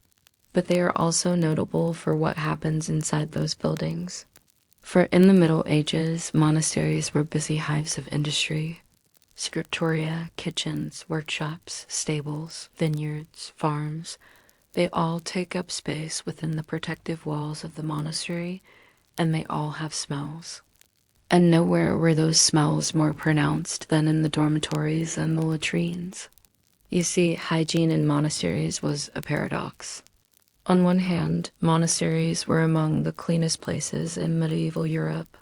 But they are also notable for what happens inside those buildings. For in the Middle Ages, monasteries were busy hives of industry. Scriptoria, kitchens, workshops, stables, vineyards, farms, they all take up space within the protective walls of the monastery, and they all have smells. And nowhere were those smells more pronounced than in the dormitories and the latrines. You see, hygiene in monasteries was a paradox. On one hand, monasteries were among the cleanest places in medieval Europe.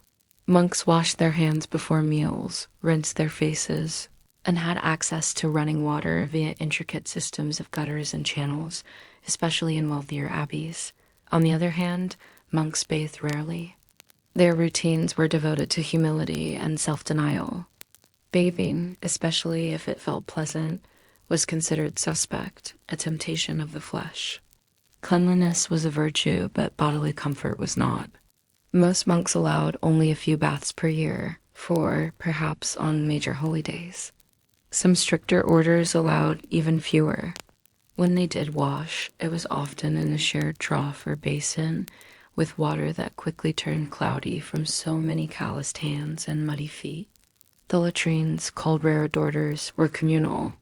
Monks washed their hands before meals, rinsed their faces, and had access to running water via intricate systems of gutters and channels, especially in wealthier abbeys. On the other hand, monks bathed rarely. Their routines were devoted to humility and self-denial. Bathing, especially if it felt pleasant, was considered suspect, a temptation of the flesh. Cleanliness was a virtue, but bodily comfort was not. Most monks allowed only a few baths per year, 4, perhaps, on major holy days. Some stricter orders allowed even fewer. When they did wash, it was often in a shared trough or basin, with water that quickly turned cloudy from so many calloused hands and muddy feet. The latrines, called reredorators, were communal.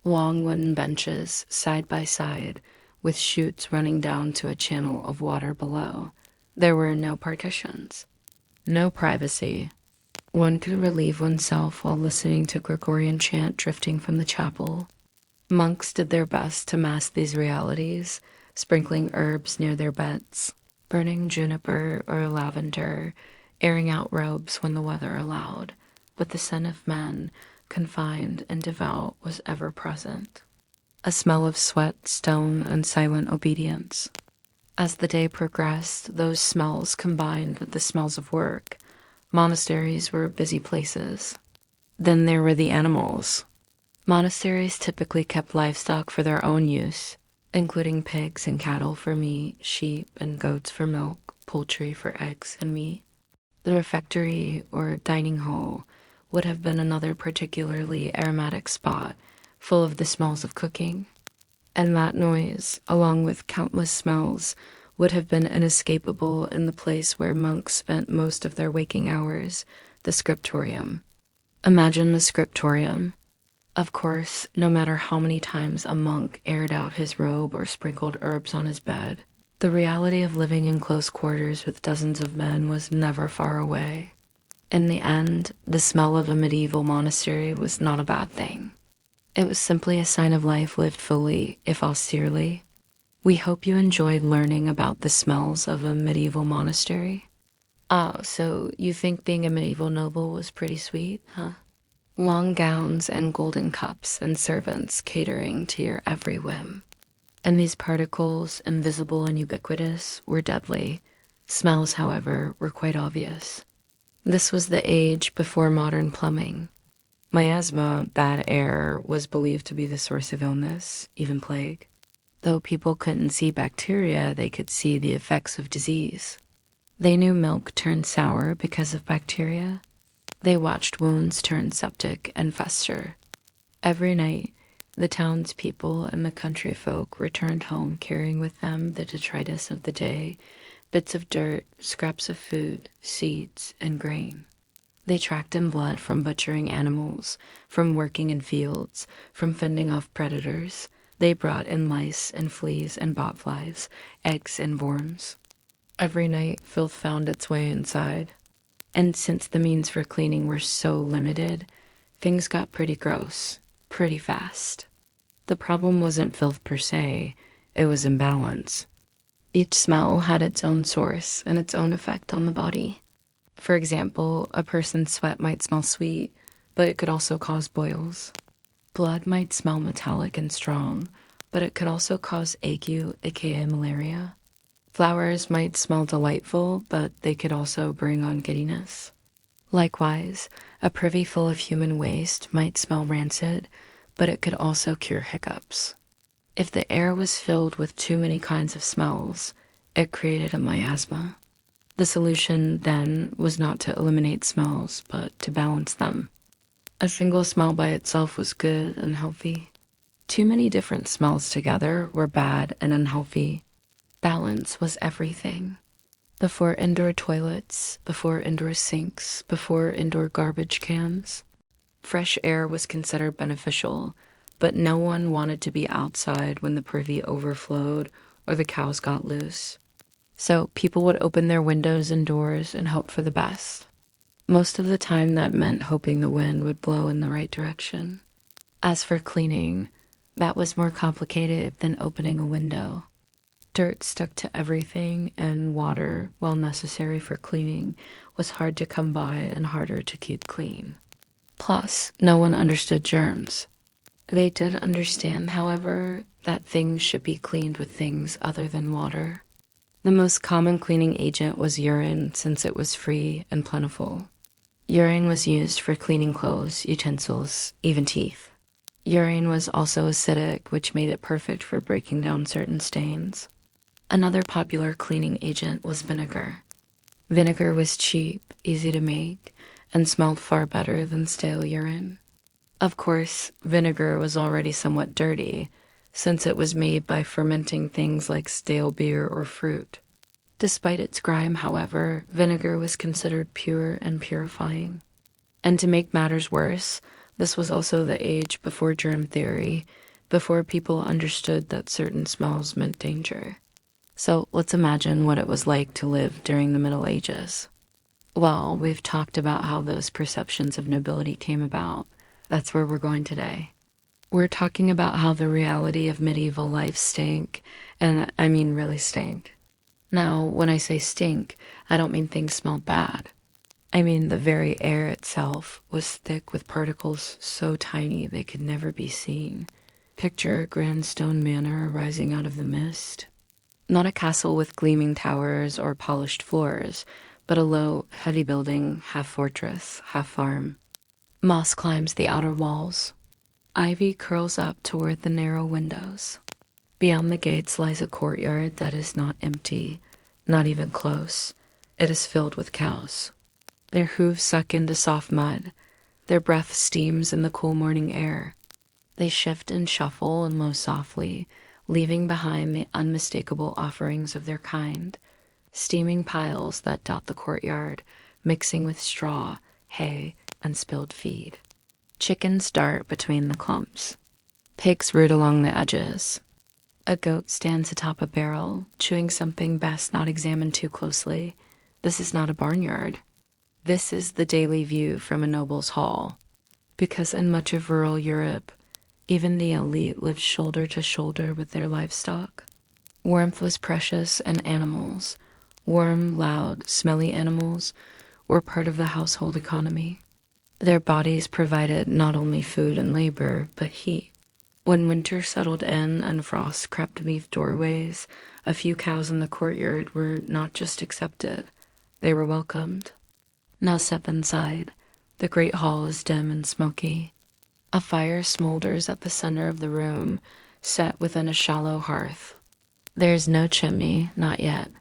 Long wooden benches, side by side, with chutes running down to a channel of water below. There were no partitions. No privacy. One could relieve oneself while listening to Gregorian chant drifting from the chapel. Monks did their best to mask these realities, sprinkling herbs near their beds, burning juniper or lavender, airing out robes when the weather allowed, but the scent of men, confined and devout, was ever present. A smell of sweat, stone, and silent obedience. As the day progressed, those smells combined with the smells of work. Monasteries were busy places. Then there were the animals. Monasteries typically kept livestock for their own use, including pigs and cattle for meat, sheep and goats for milk, poultry for eggs and meat. The refectory, or dining hall, would have been another particularly aromatic spot, full of the smells of cooking. And that noise, along with countless smells, would have been inescapable in the place where monks spent most of their waking hours, the scriptorium. Imagine the scriptorium. Of course, no matter how many times a monk aired out his robe or sprinkled herbs on his bed, the reality of living in close quarters with dozens of men was never far away. In the end, the smell of a medieval monastery was not a bad thing. It was simply a sign of life lived fully, if austerely. We hope you enjoyed learning about the smells of a medieval monastery. Oh, so you think being a medieval noble was pretty sweet, huh? Long gowns and golden cups and servants catering to your every whim. And these particles, invisible and ubiquitous, were deadly. Smells, however, were quite obvious. This was the age before modern plumbing. Miasma, bad air, was believed to be the source of illness, even plague. Though people couldn't see bacteria, they could see the effects of disease. They knew milk turned sour because of bacteria. They watched wounds turn septic and fester. Every night, the townspeople and the country folk returned home carrying with them the detritus of the day, bits of dirt, scraps of food, seeds, and grain. They tracked in blood from butchering animals, from working in fields, from fending off predators, They brought in lice and fleas and botflies, eggs and worms. Every night, filth found its way inside. And since the means for cleaning were so limited, things got pretty gross, pretty fast. The problem wasn't filth per se, it was imbalance. Each smell had its own source and its own effect on the body. For example, a person's sweat might smell sweet, but it could also cause boils. Blood might smell metallic and strong, but it could also cause ague, aka malaria. Flowers might smell delightful, but they could also bring on giddiness. Likewise, a privy full of human waste might smell rancid, but it could also cure hiccups. If the air was filled with too many kinds of smells, it created a miasma. The solution, then, was not to eliminate smells, but to balance them. A single smell by itself was good and healthy. Too many different smells together were bad and unhealthy. Balance was everything. Before indoor toilets, before indoor sinks, before indoor garbage cans. Fresh air was considered beneficial, but no one wanted to be outside when the privy overflowed or the cows got loose. So people would open their windows and doors and hope for the best. Most of the time that meant hoping the wind would blow in the right direction. As for cleaning, that was more complicated than opening a window. Dirt stuck to everything, and water, while necessary for cleaning, was hard to come by and harder to keep clean. Plus, no one understood germs. They did understand, however, that things should be cleaned with things other than water. The most common cleaning agent was urine, since it was free and plentiful. Urine was used for cleaning clothes, utensils, even teeth. Urine was also acidic, which made it perfect for breaking down certain stains. Another popular cleaning agent was vinegar. Vinegar was cheap, easy to make, and smelled far better than stale urine. Of course, vinegar was already somewhat dirty, since it was made by fermenting things like stale beer or fruit. Despite its grime, however, vinegar was considered pure and purifying. And to make matters worse, this was also the age before germ theory, before people understood that certain smells meant danger. So let's imagine what it was like to live during the Middle Ages. Well, we've talked about how those perceptions of nobility came about. That's where we're going today. We're talking about how the reality of medieval life stank, and I mean really stank. Now, when I say stink, I don't mean things smelled bad. I mean the very air itself was thick with particles so tiny they could never be seen. Picture a grand stone manor rising out of the mist. Not a castle with gleaming towers or polished floors, but a low, heavy building, half fortress, half farm. Moss climbs the outer walls. Ivy curls up toward the narrow windows. Beyond the gates lies a courtyard that is not empty, not even close. It is filled with cows. Their hooves suck into soft mud. Their breath steams in the cool morning air. They shift and shuffle and mow softly, leaving behind the unmistakable offerings of their kind, steaming piles that dot the courtyard, mixing with straw, hay, and spilled feed. Chickens dart between the clumps. Pigs root along the edges. A goat stands atop a barrel, chewing something best not examined too closely. This is not a barnyard. This is the daily view from a noble's hall. Because in much of rural Europe, even the elite lived shoulder to shoulder with their livestock. Warmth was precious, and animals, warm, loud, smelly animals, were part of the household economy. Their bodies provided not only food and labor, but heat. When winter settled in and frost crept beneath doorways, a few cows in the courtyard were not just accepted, they were welcomed. Now step inside. The great hall is dim and smoky. A fire smolders at the center of the room, set within a shallow hearth. There is no chimney, not yet.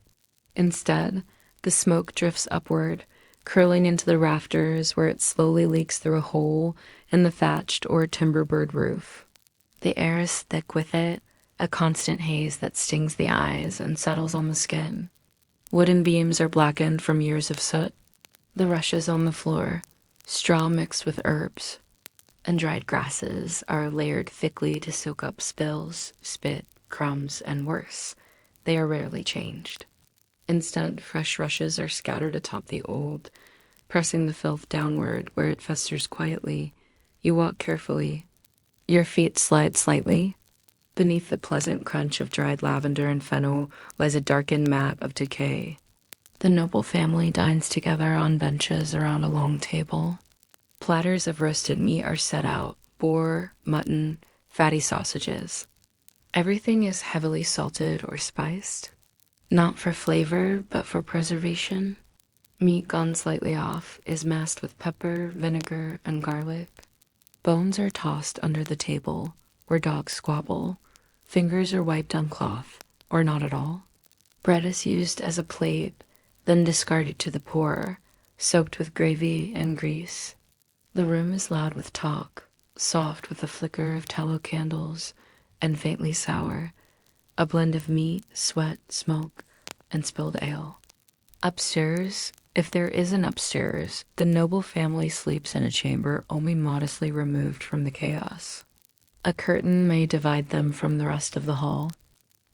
Instead, the smoke drifts upward, curling into the rafters where it slowly leaks through a hole in the thatched or timber-bird roof. The air is thick with it, a constant haze that stings the eyes and settles on the skin. Wooden beams are blackened from years of soot. The rushes on the floor, straw mixed with herbs. and dried grasses are layered thickly to soak up spills, spit, crumbs, and worse. They are rarely changed. Instead, fresh rushes are scattered atop the old, pressing the filth downward where it festers quietly. You walk carefully. Your feet slide slightly. Beneath the pleasant crunch of dried lavender and fennel lies a darkened mat of decay. The noble family dines together on benches around a long table. Platters of roasted meat are set out: boar, mutton, fatty sausages. Everything is heavily salted or spiced, not for flavor, but for preservation. Meat gone slightly off is masked with pepper, vinegar, and garlic. Bones are tossed under the table, where dogs squabble. Fingers are wiped on cloth, or not at all. Bread is used as a plate, then discarded to the poor, soaked with gravy and grease. The room is loud with talk, soft with the flicker of tallow candles, and faintly sour, a blend of meat, sweat, smoke, and spilled ale. Upstairs, if there is an upstairs, the noble family sleeps in a chamber only modestly removed from the chaos. A curtain may divide them from the rest of the hall.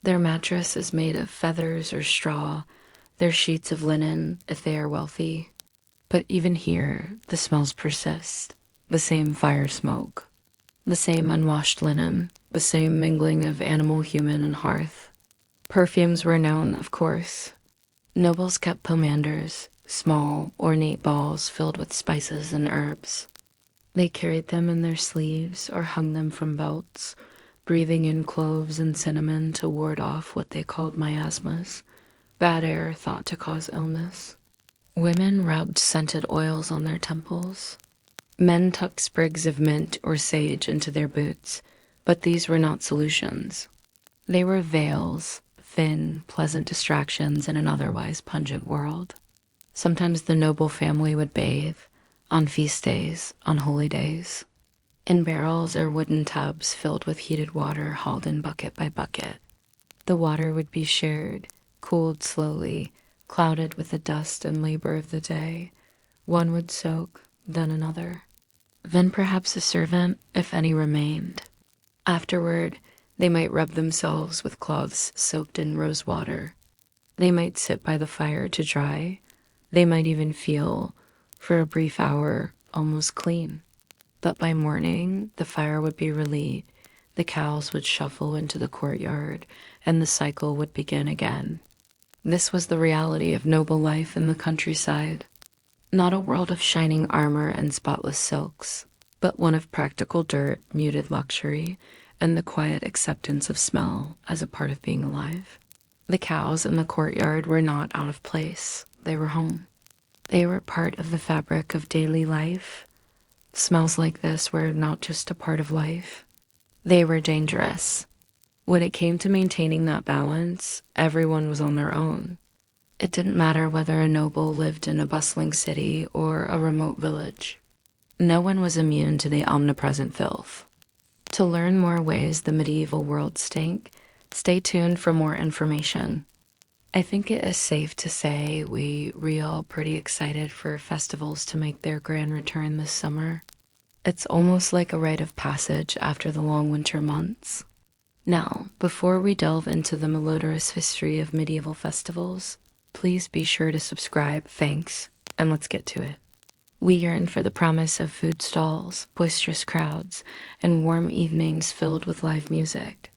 Their mattress is made of feathers or straw, their sheets of linen if they are wealthy. But even here, the smells persist. The same fire smoke, the same unwashed linen, the same mingling of animal, human, and hearth. Perfumes were known, of course. Nobles kept pomanders, small, ornate balls filled with spices and herbs. They carried them in their sleeves or hung them from belts, breathing in cloves and cinnamon to ward off what they called miasmas, bad air thought to cause illness. Women rubbed scented oils on their temples. Men tucked sprigs of mint or sage into their boots, but these were not solutions. They were veils, thin, pleasant distractions in an otherwise pungent world. Sometimes the noble family would bathe, on feast days, on holy days, in barrels or wooden tubs filled with heated water hauled in bucket by bucket. The water would be shared, cooled slowly, clouded with the dust and labor of the day. One would soak, then another. Then perhaps a servant, if any remained. Afterward, they might rub themselves with cloths soaked in rose water. They might sit by the fire to dry. They might even feel, for a brief hour, almost clean. But by morning, the fire would be relit, the cows would shuffle into the courtyard, and the cycle would begin again. This was the reality of noble life in the countryside. Not a world of shining armor and spotless silks, but one of practical dirt, muted luxury, and the quiet acceptance of smell as a part of being alive. The cows in the courtyard were not out of place. They were home. They were part of the fabric of daily life. Smells like this were not just a part of life. They were dangerous. When it came to maintaining that balance, everyone was on their own. It didn't matter whether a noble lived in a bustling city or a remote village. No one was immune to the omnipresent filth. To learn more ways the medieval world stank, stay tuned for more information. I think it is safe to say we all pretty excited for festivals to make their grand return this summer. It's almost like a rite of passage after the long winter months. Now, before we delve into the malodorous history of medieval festivals, please be sure to subscribe, thanks, and let's get to it. We yearn for the promise of food stalls, boisterous crowds, and warm evenings filled with live music.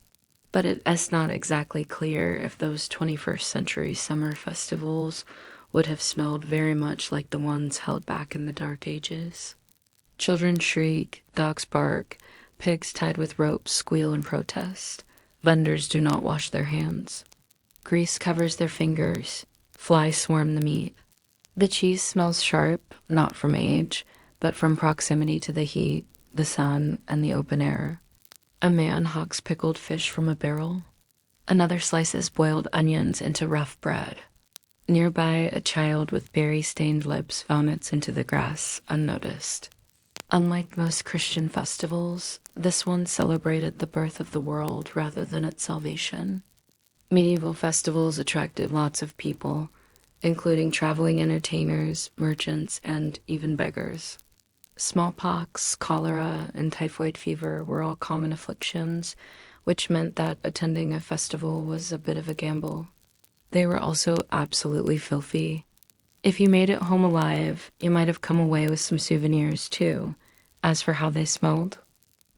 But it is not exactly clear if those 21st century summer festivals would have smelled very much like the ones held back in the Dark Ages. Children shriek, dogs bark, pigs tied with ropes squeal in protest. Vendors do not wash their hands. Grease covers their fingers. Flies swarm the meat. The cheese smells sharp, not from age, but from proximity to the heat, the sun, and the open air. A man hawks pickled fish from a barrel. Another slices boiled onions into rough bread. Nearby, a child with berry-stained lips vomits into the grass, unnoticed. Unlike most Christian festivals, this one celebrated the birth of the world rather than its salvation. Medieval festivals attracted lots of people, including traveling entertainers, merchants, and even beggars. Smallpox, cholera, and typhoid fever were all common afflictions, which meant that attending a festival was a bit of a gamble. They were also absolutely filthy. If you made it home alive, you might have come away with some souvenirs too. As for how they smelled,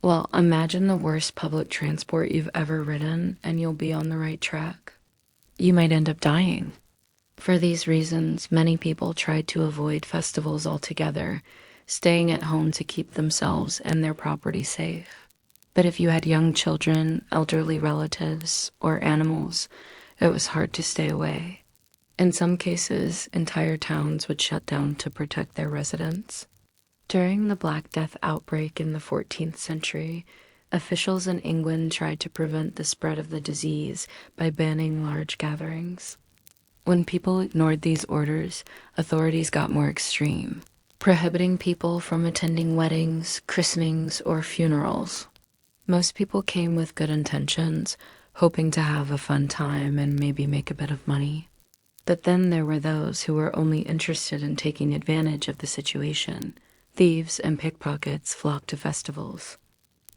well, imagine the worst public transport you've ever ridden, and you'll be on the right track. You might end up dying. For these reasons, many people tried to avoid festivals altogether, staying at home to keep themselves and their property safe. But if you had young children, elderly relatives, or animals, it was hard to stay away. In some cases, entire towns would shut down to protect their residents. During the Black Death outbreak in the 14th century, officials in England tried to prevent the spread of the disease by banning large gatherings. When people ignored these orders, authorities got more extreme, prohibiting people from attending weddings, christenings, or funerals. Most people came with good intentions, hoping to have a fun time and maybe make a bit of money. But then there were those who were only interested in taking advantage of the situation. Thieves and pickpockets flocked to festivals.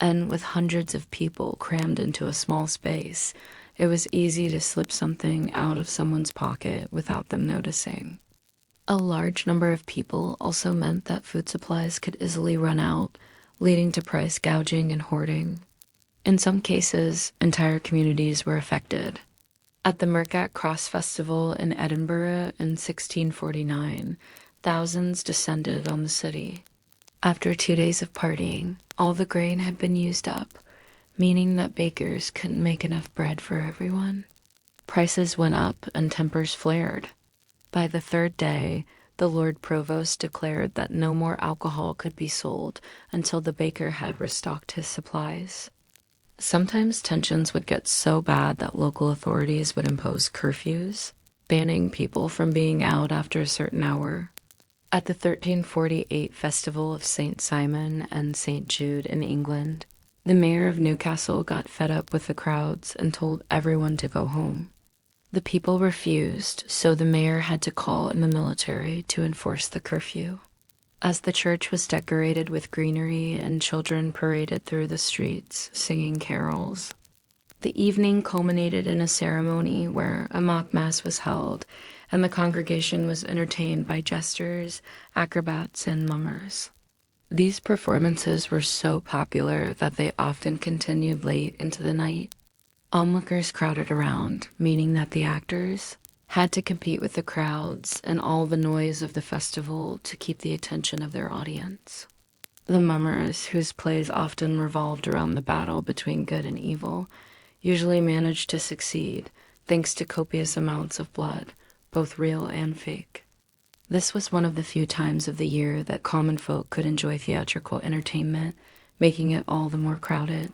And with hundreds of people crammed into a small space, it was easy to slip something out of someone's pocket without them noticing. A large number of people also meant that food supplies could easily run out, leading to price gouging and hoarding. In some cases, entire communities were affected. At the Mercat Cross Festival in Edinburgh in 1649, thousands descended on the city. After 2 days of partying, all the grain had been used up, meaning that bakers couldn't make enough bread for everyone. Prices went up and tempers flared. By the third day, the Lord Provost declared that no more alcohol could be sold until the baker had restocked his supplies. Sometimes tensions would get so bad that local authorities would impose curfews, banning people from being out after a certain hour. At the 1348 Festival of St. Simon and St. Jude in England, the mayor of Newcastle got fed up with the crowds and told everyone to go home. The people refused, so the mayor had to call in the military to enforce the curfew. As the church was decorated with greenery and children paraded through the streets, singing carols, the evening culminated in a ceremony where a mock mass was held, and the congregation was entertained by jesters, acrobats, and mummers. These performances were so popular that they often continued late into the night. Onlookers crowded around, meaning that the actors had to compete with the crowds and all the noise of the festival to keep the attention of their audience. The mummers, whose plays often revolved around the battle between good and evil, usually managed to succeed thanks to copious amounts of blood, both real and fake. This was one of the few times of the year that common folk could enjoy theatrical entertainment, making it all the more crowded.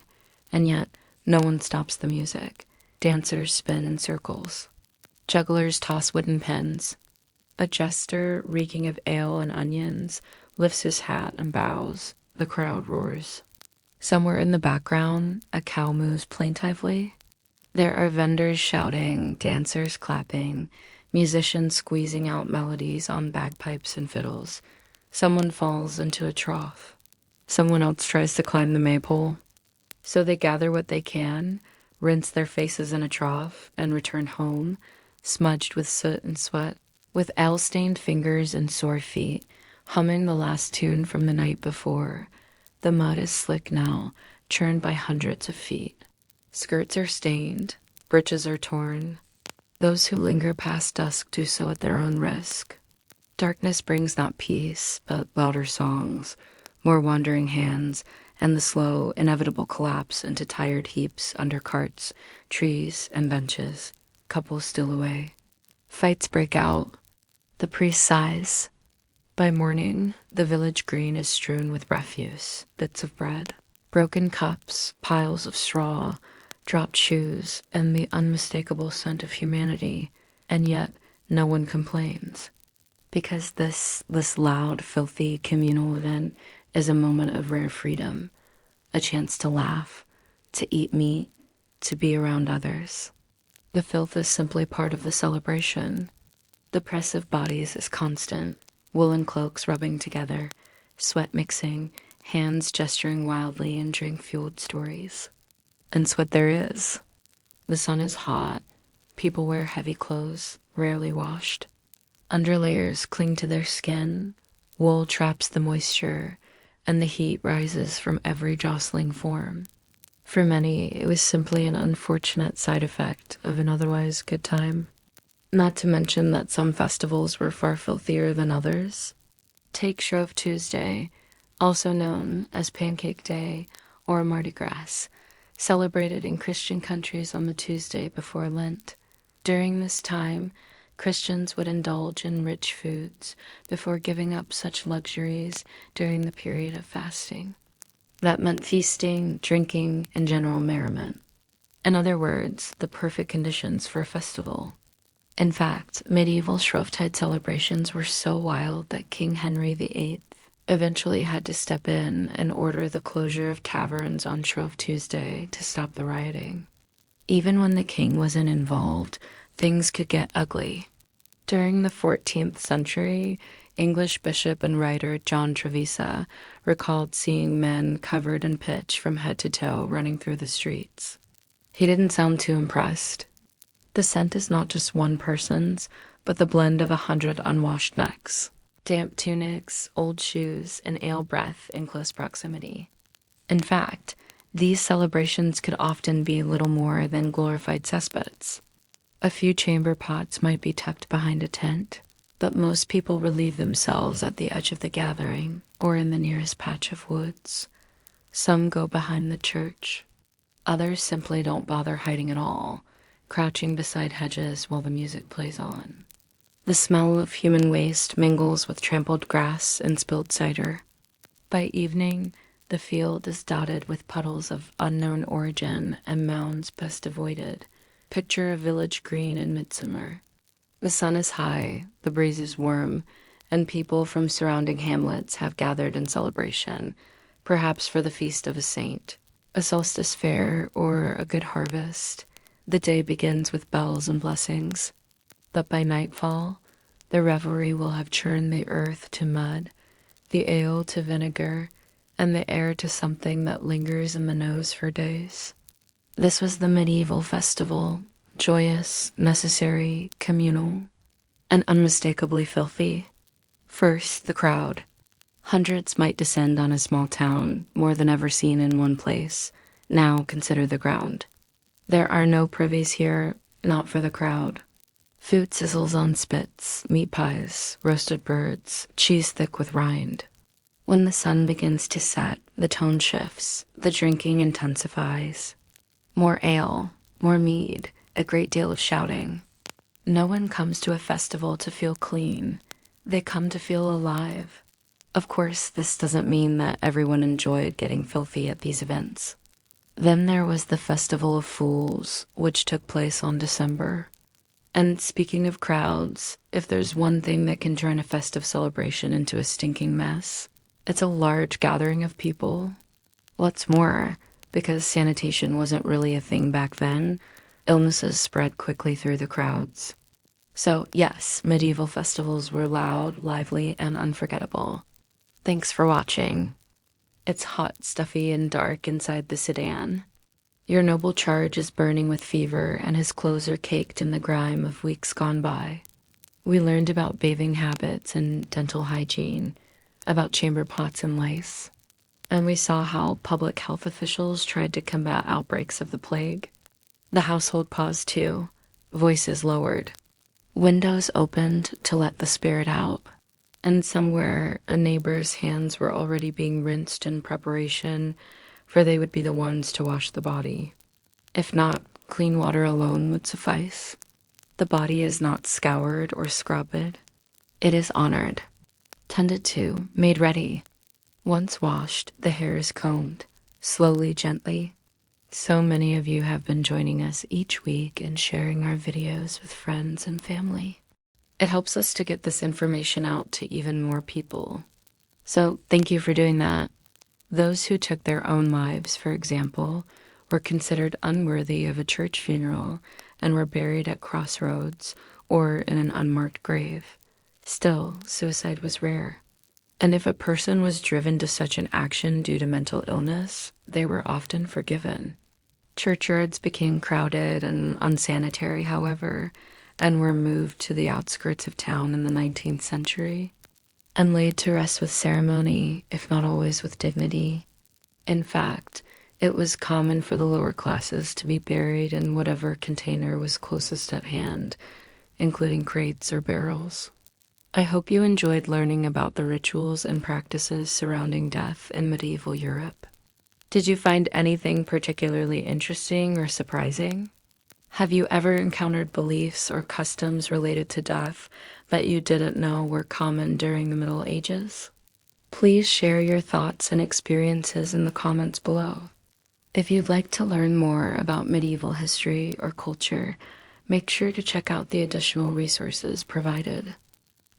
And yet, no one stops the music. Dancers spin in circles. Jugglers toss wooden pins. A jester, reeking of ale and onions, lifts his hat and bows. The crowd roars. Somewhere in the background, a cow moos plaintively. There are vendors shouting, dancers clapping, musicians squeezing out melodies on bagpipes and fiddles. Someone falls into a trough. Someone else tries to climb the maypole. So they gather what they can, rinse their faces in a trough, and return home, smudged with soot and sweat, with ale-stained fingers and sore feet, humming the last tune from the night before. The mud is slick now, churned by hundreds of feet. Skirts are stained, breeches are torn. Those who linger past dusk do so at their own risk. Darkness brings not peace, but louder songs, more wandering hands, and the slow, inevitable collapse into tired heaps under carts, trees, and benches. Couples steal away. Fights break out. The priest sighs. By morning, the village green is strewn with refuse, bits of bread, broken cups, piles of straw, dropped shoes, and the unmistakable scent of humanity, and yet no one complains. Because this loud, filthy, communal event is a moment of rare freedom, a chance to laugh, to eat meat, to be around others. The filth is simply part of the celebration. The press of bodies is constant, woolen cloaks rubbing together, sweat mixing, hands gesturing wildly in drink-fueled stories. And sweat there is. The sun is hot. People wear heavy clothes, rarely washed. Underlayers cling to their skin. Wool traps the moisture, and the heat rises from every jostling form. For many, it was simply an unfortunate side effect of an otherwise good time. Not to mention that some festivals were far filthier than others. Take Shrove Tuesday, also known as Pancake Day or Mardi Gras, celebrated in Christian countries on the Tuesday before Lent. During this time, Christians would indulge in rich foods before giving up such luxuries during the period of fasting. That meant feasting, drinking, and general merriment. In other words, the perfect conditions for a festival. In fact, medieval Shrovetide celebrations were so wild that King Henry VIII eventually had to step in and order the closure of taverns on Shrove Tuesday to stop the rioting. Even when the king wasn't involved, things could get ugly. During the 14th century, English bishop and writer John Trevisa recalled seeing men covered in pitch from head to toe running through the streets. He didn't sound too impressed. The scent is not just one person's, but the blend of 100 unwashed necks, damp tunics, old shoes, and ale breath in close proximity. In fact, these celebrations could often be little more than glorified cesspits. A few chamber pots might be tucked behind a tent, but most people relieve themselves at the edge of the gathering or in the nearest patch of woods. Some go behind the church. Others simply don't bother hiding at all, crouching beside hedges while the music plays on. The smell of human waste mingles with trampled grass and spilled cider. By evening, the field is dotted with puddles of unknown origin and mounds best avoided. Picture a village green in midsummer. The sun is high, the breeze is warm, and people from surrounding hamlets have gathered in celebration, perhaps for the feast of a saint, a solstice fair, or a good harvest. The day begins with bells and blessings. But by nightfall, the revelry will have churned the earth to mud, the ale to vinegar, and the air to something that lingers in the nose for days. This was the medieval festival, joyous, necessary, communal, and unmistakably filthy. First, the crowd. Hundreds might descend on a small town, more than ever seen in one place. Now consider the ground. There are no privies here, not for the crowd. Food sizzles on spits, meat pies, roasted birds, cheese thick with rind. When the sun begins to set, the tone shifts, the drinking intensifies. More ale, more mead, a great deal of shouting. No one comes to a festival to feel clean. They come to feel alive. Of course, this doesn't mean that everyone enjoyed getting filthy at these events. Then there was the Festival of Fools, which took place on December. And speaking of crowds, if there's one thing that can turn a festive celebration into a stinking mess, it's a large gathering of people. What's more, because sanitation wasn't really a thing back then, illnesses spread quickly through the crowds. So yes, medieval festivals were loud, lively, and unforgettable. Thanks for watching. It's hot, stuffy, and dark inside the sedan. Your noble charge is burning with fever, and his clothes are caked in the grime of weeks gone by. We learned about bathing habits and dental hygiene, about chamber pots and lice, and we saw how public health officials tried to combat outbreaks of the plague. The household paused too, voices lowered. Windows opened to let the spirit out, and somewhere a neighbor's hands were already being rinsed in preparation, for they would be the ones to wash the body. If not, clean water alone would suffice. The body is not scoured or scrubbed. It is honored, tended to, made ready. Once washed, the hair is combed, slowly, gently. So many of you have been joining us each week and sharing our videos with friends and family. It helps us to get this information out to even more people. So thank you for doing that. Those who took their own lives, for example, were considered unworthy of a church funeral and were buried at crossroads or in an unmarked grave. Still, suicide was rare. And if a person was driven to such an action due to mental illness, they were often forgiven. Churchyards became crowded and unsanitary, however, and were moved to the outskirts of town in the 19th century and laid to rest with ceremony, if not always with dignity. In fact, it was common for the lower classes to be buried in whatever container was closest at hand, including crates or barrels. I hope you enjoyed learning about the rituals and practices surrounding death in medieval Europe. Did you find anything particularly interesting or surprising? Have you ever encountered beliefs or customs related to death that you didn't know were common during the Middle Ages? Please share your thoughts and experiences in the comments below. If you'd like to learn more about medieval history or culture, make sure to check out the additional resources provided.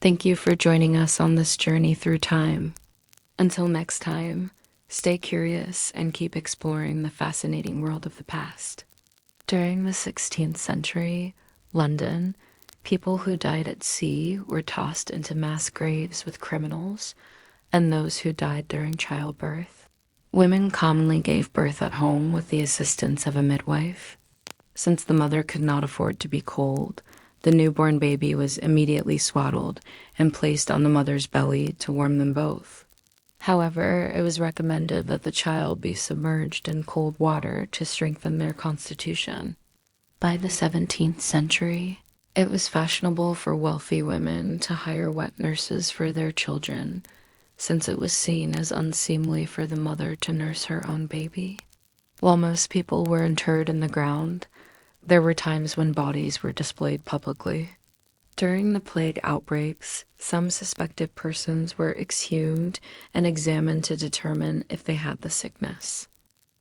Thank you for joining us on this journey through time. Until next time, stay curious and keep exploring the fascinating world of the past. During the 16th century, London, people who died at sea were tossed into mass graves with criminals and those who died during childbirth. Women commonly gave birth at home with the assistance of a midwife. Since the mother could not afford to be cold, the newborn baby was immediately swaddled and placed on the mother's belly to warm them both. However, it was recommended that the child be submerged in cold water to strengthen their constitution. By the 17th century, it was fashionable for wealthy women to hire wet nurses for their children, since it was seen as unseemly for the mother to nurse her own baby. While most people were interred in the ground, there were times when bodies were displayed publicly. During the plague outbreaks, some suspected persons were exhumed and examined to determine if they had the sickness.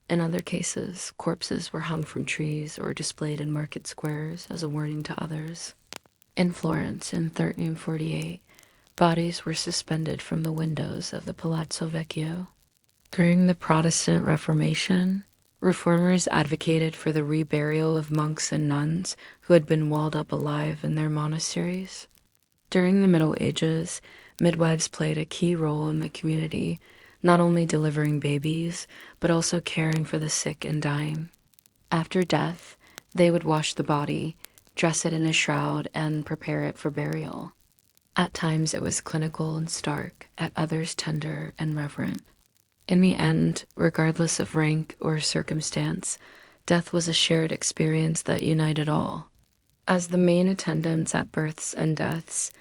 In other cases, corpses were hung from trees or displayed in market squares as a warning to others. In Florence in 1348, bodies were suspended from the windows of the Palazzo Vecchio. During the Protestant Reformation, reformers advocated for the reburial of monks and nuns who had been walled up alive in their monasteries. During the Middle Ages, midwives played a key role in the community, not only delivering babies, but also caring for the sick and dying. After death, they would wash the body, dress it in a shroud, and prepare it for burial. At times it was clinical and stark, at others tender and reverent. In the end, regardless of rank or circumstance, death was a shared experience that united all. As the main attendants at births and deaths,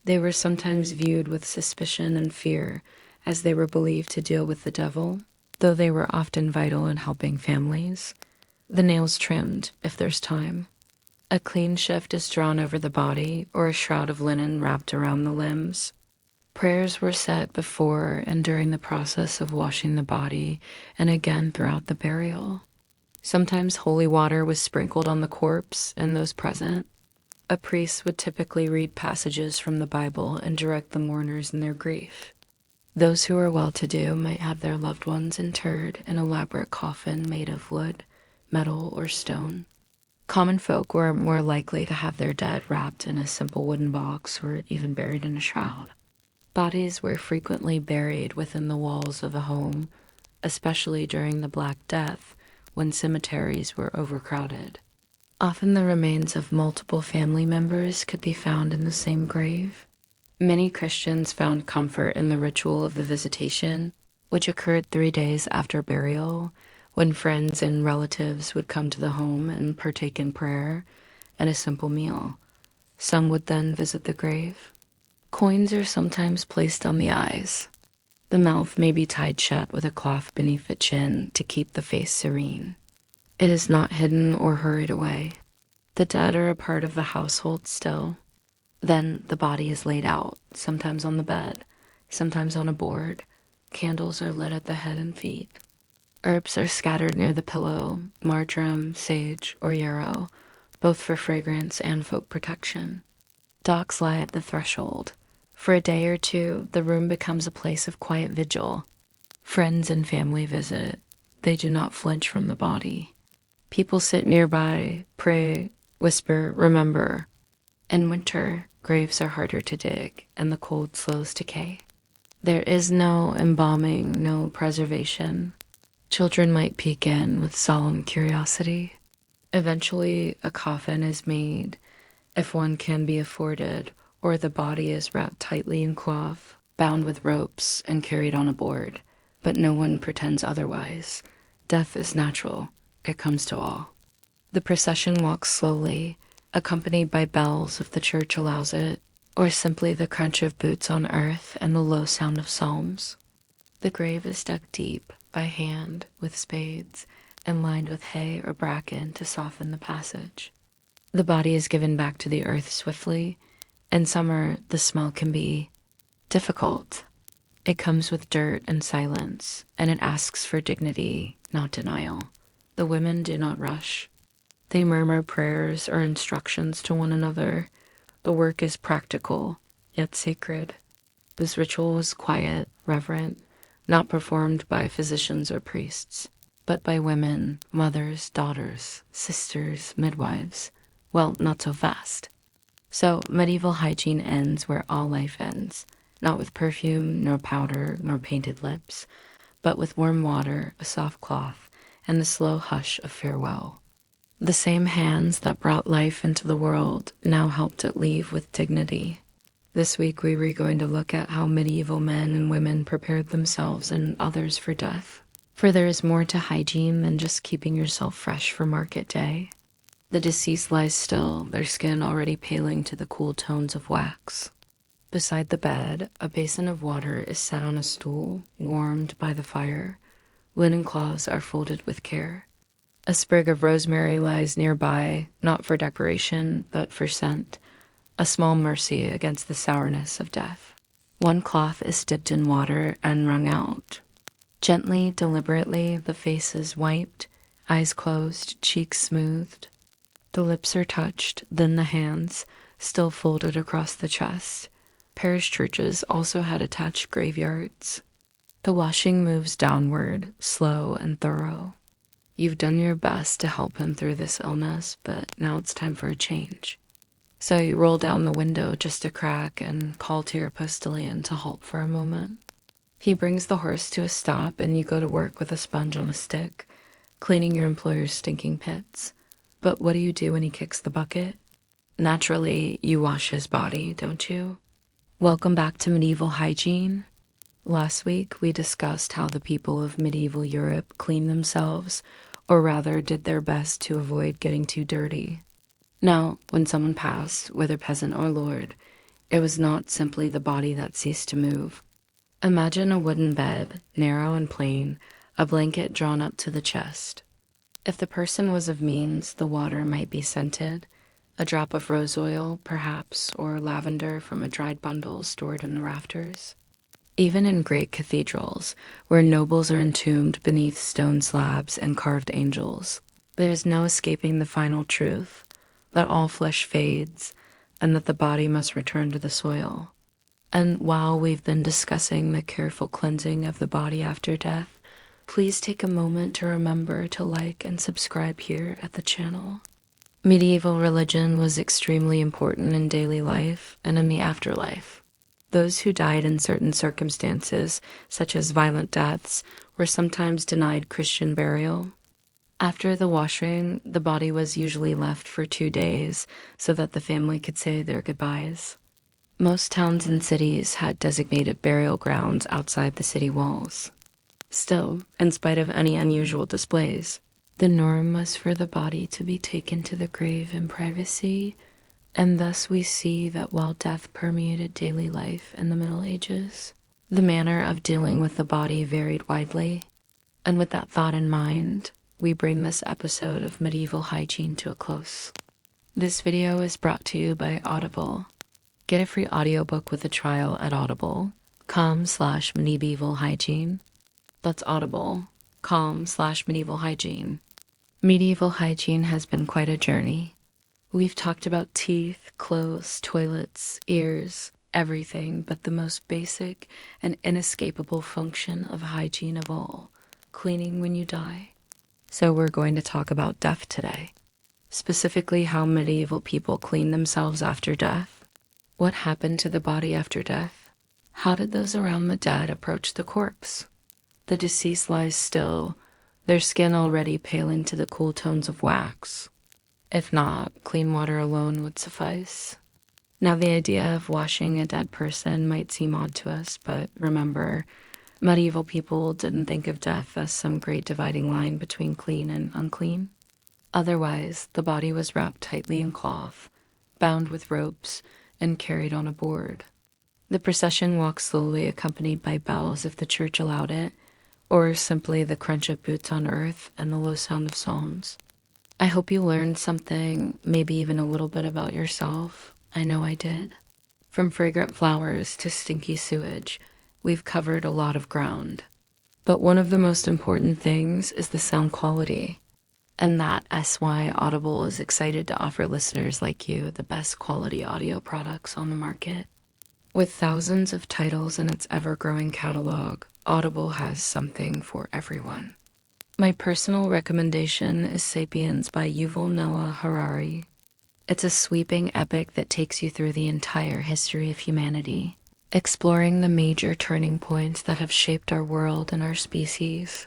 they were sometimes viewed with suspicion and fear, as they were believed to deal with the devil, though they were often vital in helping families. The nails trimmed, if there's time. A clean shift is drawn over the body, or a shroud of linen wrapped around the limbs. Prayers were said before and during the process of washing the body, and again throughout the burial. Sometimes holy water was sprinkled on the corpse and those present. A priest would typically read passages from the Bible and direct the mourners in their grief. Those who were well-to-do might have their loved ones interred in an elaborate coffin made of wood, metal, or stone. Common folk were more likely to have their dead wrapped in a simple wooden box or even buried in a shroud. Bodies were frequently buried within the walls of a home, especially during the Black Death, when cemeteries were overcrowded. Often the remains of multiple family members could be found in the same grave. Many Christians found comfort in the ritual of the visitation, which occurred 3 days after burial, when friends and relatives would come to the home and partake in prayer and a simple meal. Some would then visit the grave. Coins are sometimes placed on the eyes. The mouth may be tied shut with a cloth beneath the chin to keep the face serene. It is not hidden or hurried away. The dead are a part of the household still. Then the body is laid out, sometimes on the bed, sometimes on a board. Candles are lit at the head and feet. Herbs are scattered near the pillow, marjoram, sage, or yarrow, both for fragrance and folk protection. Dogs lie at the threshold. For a day or two, the room becomes a place of quiet vigil. Friends and family visit. They do not flinch from the body. People sit nearby, pray, whisper, remember. In winter, graves are harder to dig, and the cold slows decay. There is no embalming, no preservation. Children might peek in with solemn curiosity. Eventually, a coffin is made, if one can be afforded, or the body is wrapped tightly in cloth, bound with ropes, and carried on a board. But no one pretends otherwise. Death is natural. It comes to all. The procession walks slowly, accompanied by bells if the church allows it, or simply the crunch of boots on earth and the low sound of psalms. The grave is dug deep, by hand, with spades, and lined with hay or bracken to soften the passage. The body is given back to the earth swiftly. In summer, the smell can be difficult. It comes with dirt and silence, and it asks for dignity, not denial. The women do not rush. They murmur prayers or instructions to one another. The work is practical, yet sacred. This ritual is quiet, reverent, not performed by physicians or priests, but by women, mothers, daughters, sisters, midwives. Well, not so fast. So medieval hygiene ends where all life ends, not with perfume, nor powder, nor painted lips, but with warm water, a soft cloth, and the slow hush of farewell. The same hands that brought life into the world now helped it leave with dignity. This week we were going to look at how medieval men and women prepared themselves and others for death. For there is more to hygiene than just keeping yourself fresh for market day. The deceased lies still, their skin already paling to the cool tones of wax. Beside the bed, a basin of water is set on a stool, warmed by the fire. Linen cloths are folded with care. A sprig of rosemary lies nearby, not for decoration, but for scent, a small mercy against the sourness of death. One cloth is dipped in water and wrung out. Gently, deliberately, the face is wiped, eyes closed, cheeks smoothed. The lips are touched, then the hands, still folded across the chest. Parish churches also had attached graveyards. The washing moves downward, slow and thorough. You've done your best to help him through this illness, but now it's time for a change. So you roll down the window just a crack and call to your postilion to halt for a moment. He brings the horse to a stop and you go to work with a sponge on a stick, cleaning your employer's stinking pits. But what do you do when he kicks the bucket? Naturally, you wash his body, don't you? Welcome back to Medieval Hygiene. Last week, we discussed how the people of medieval Europe cleaned themselves, or rather did their best to avoid getting too dirty. Now, when someone passed, whether peasant or lord, it was not simply the body that ceased to move. Imagine a wooden bed, narrow and plain, a blanket drawn up to the chest. If the person was of means, the water might be scented, a drop of rose oil, perhaps, or lavender from a dried bundle stored in the rafters. Even in great cathedrals, where nobles are entombed beneath stone slabs and carved angels, there is no escaping the final truth, that all flesh fades, and that the body must return to the soil. And while we've been discussing the careful cleansing of the body after death, please take a moment to remember to like and subscribe here at the channel. Medieval religion was extremely important in daily life and in the afterlife. Those who died in certain circumstances, such as violent deaths, were sometimes denied Christian burial. After the washing, the body was usually left for 2 days so that the family could say their goodbyes. Most towns and cities had designated burial grounds outside the city walls. Still, in spite of any unusual displays, the norm was for the body to be taken to the grave in privacy, and thus we see that while death permeated daily life in the Middle Ages, the manner of dealing with the body varied widely. And with that thought in mind, we bring this episode of Medieval Hygiene to a close. This video is brought to you by Audible. Get a free audiobook with a trial at audible.com/medieval hygiene. That's audible.com/medieval hygiene. Medieval hygiene has been quite a journey. We've talked about teeth, clothes, toilets, ears, everything but the most basic and inescapable function of hygiene of all, cleaning when you die. So we're going to talk about death today, specifically how medieval people cleaned themselves after death, what happened to the body after death, How did those around the dead approach the corpse? The deceased lies still, their skin already paling to the cool tones of wax. If not, clean water alone would suffice. Now, the idea of washing a dead person might seem odd to us, but remember, medieval people didn't think of death as some great dividing line between clean and unclean. Otherwise, the body was wrapped tightly in cloth, bound with ropes, and carried on a board. The procession walked slowly, accompanied by bells if the church allowed it, or simply the crunch of boots on earth and the low sound of psalms. I hope you learned something, maybe even a little bit about yourself. I know I did. From fragrant flowers to stinky sewage, we've covered a lot of ground. But one of the most important things is the sound quality. And that's why Audible is excited to offer listeners like you the best quality audio products on the market. With thousands of titles in its ever-growing catalog, Audible has something for everyone. My personal recommendation is Sapiens by Yuval Noah Harari. It's a sweeping epic that takes you through the entire history of humanity, exploring the major turning points that have shaped our world and our species.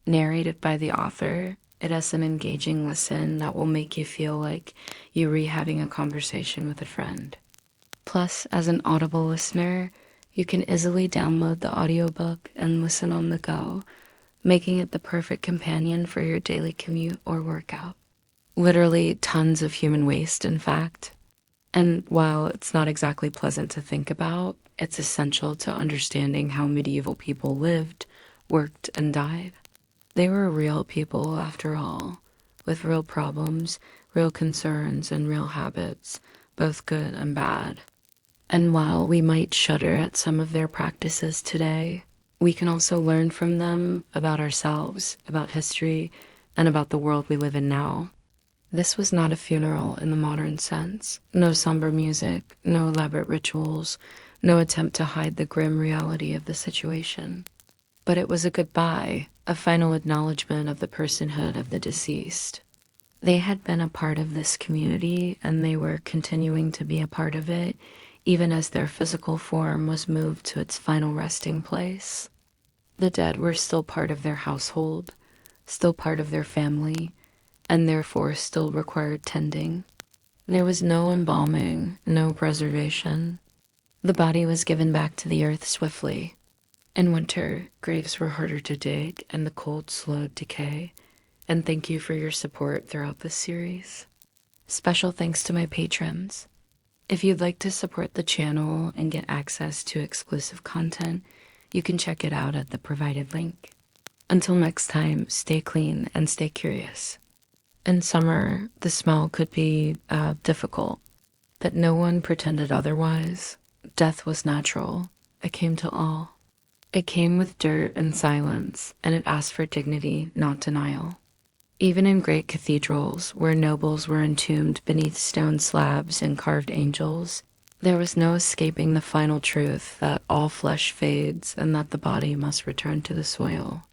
Narrated by the author, it has an engaging listen that will make you feel like you're having a conversation with a friend. Plus, as an Audible listener, you can easily download the audiobook and listen on the go, making it the perfect companion for your daily commute or workout. Literally tons of human waste, in fact. And while it's not exactly pleasant to think about, it's essential to understanding how medieval people lived, worked, and died. They were real people, after all, with real problems, real concerns, and real habits, both good and bad. And while we might shudder at some of their practices today, we can also learn from them about ourselves, about history, and about the world we live in now. This was not a funeral in the modern sense. No somber music, no elaborate rituals, no attempt to hide the grim reality of the situation. But it was a goodbye, a final acknowledgement of the personhood of the deceased. They had been a part of this community, and they were continuing to be a part of it, even as their physical form was moved to its final resting place. The dead were still part of their household, still part of their family, and therefore still required tending. There was no embalming, no preservation. The body was given back to the earth swiftly. In winter, graves were harder to dig, and the cold slowed decay. And thank you for your support throughout this series. Special thanks to my patrons. If you'd like to support the channel and get access to exclusive content, you can check it out at the provided link. Until next time, stay clean and stay curious. In summer, the smell could be difficult, but no one pretended otherwise. Death was natural. It came to all. It came with dirt and silence, and it asked for dignity, not denial. Even in great cathedrals, where nobles were entombed beneath stone slabs and carved angels, there was no escaping the final truth that all flesh fades and that the body must return to the soil.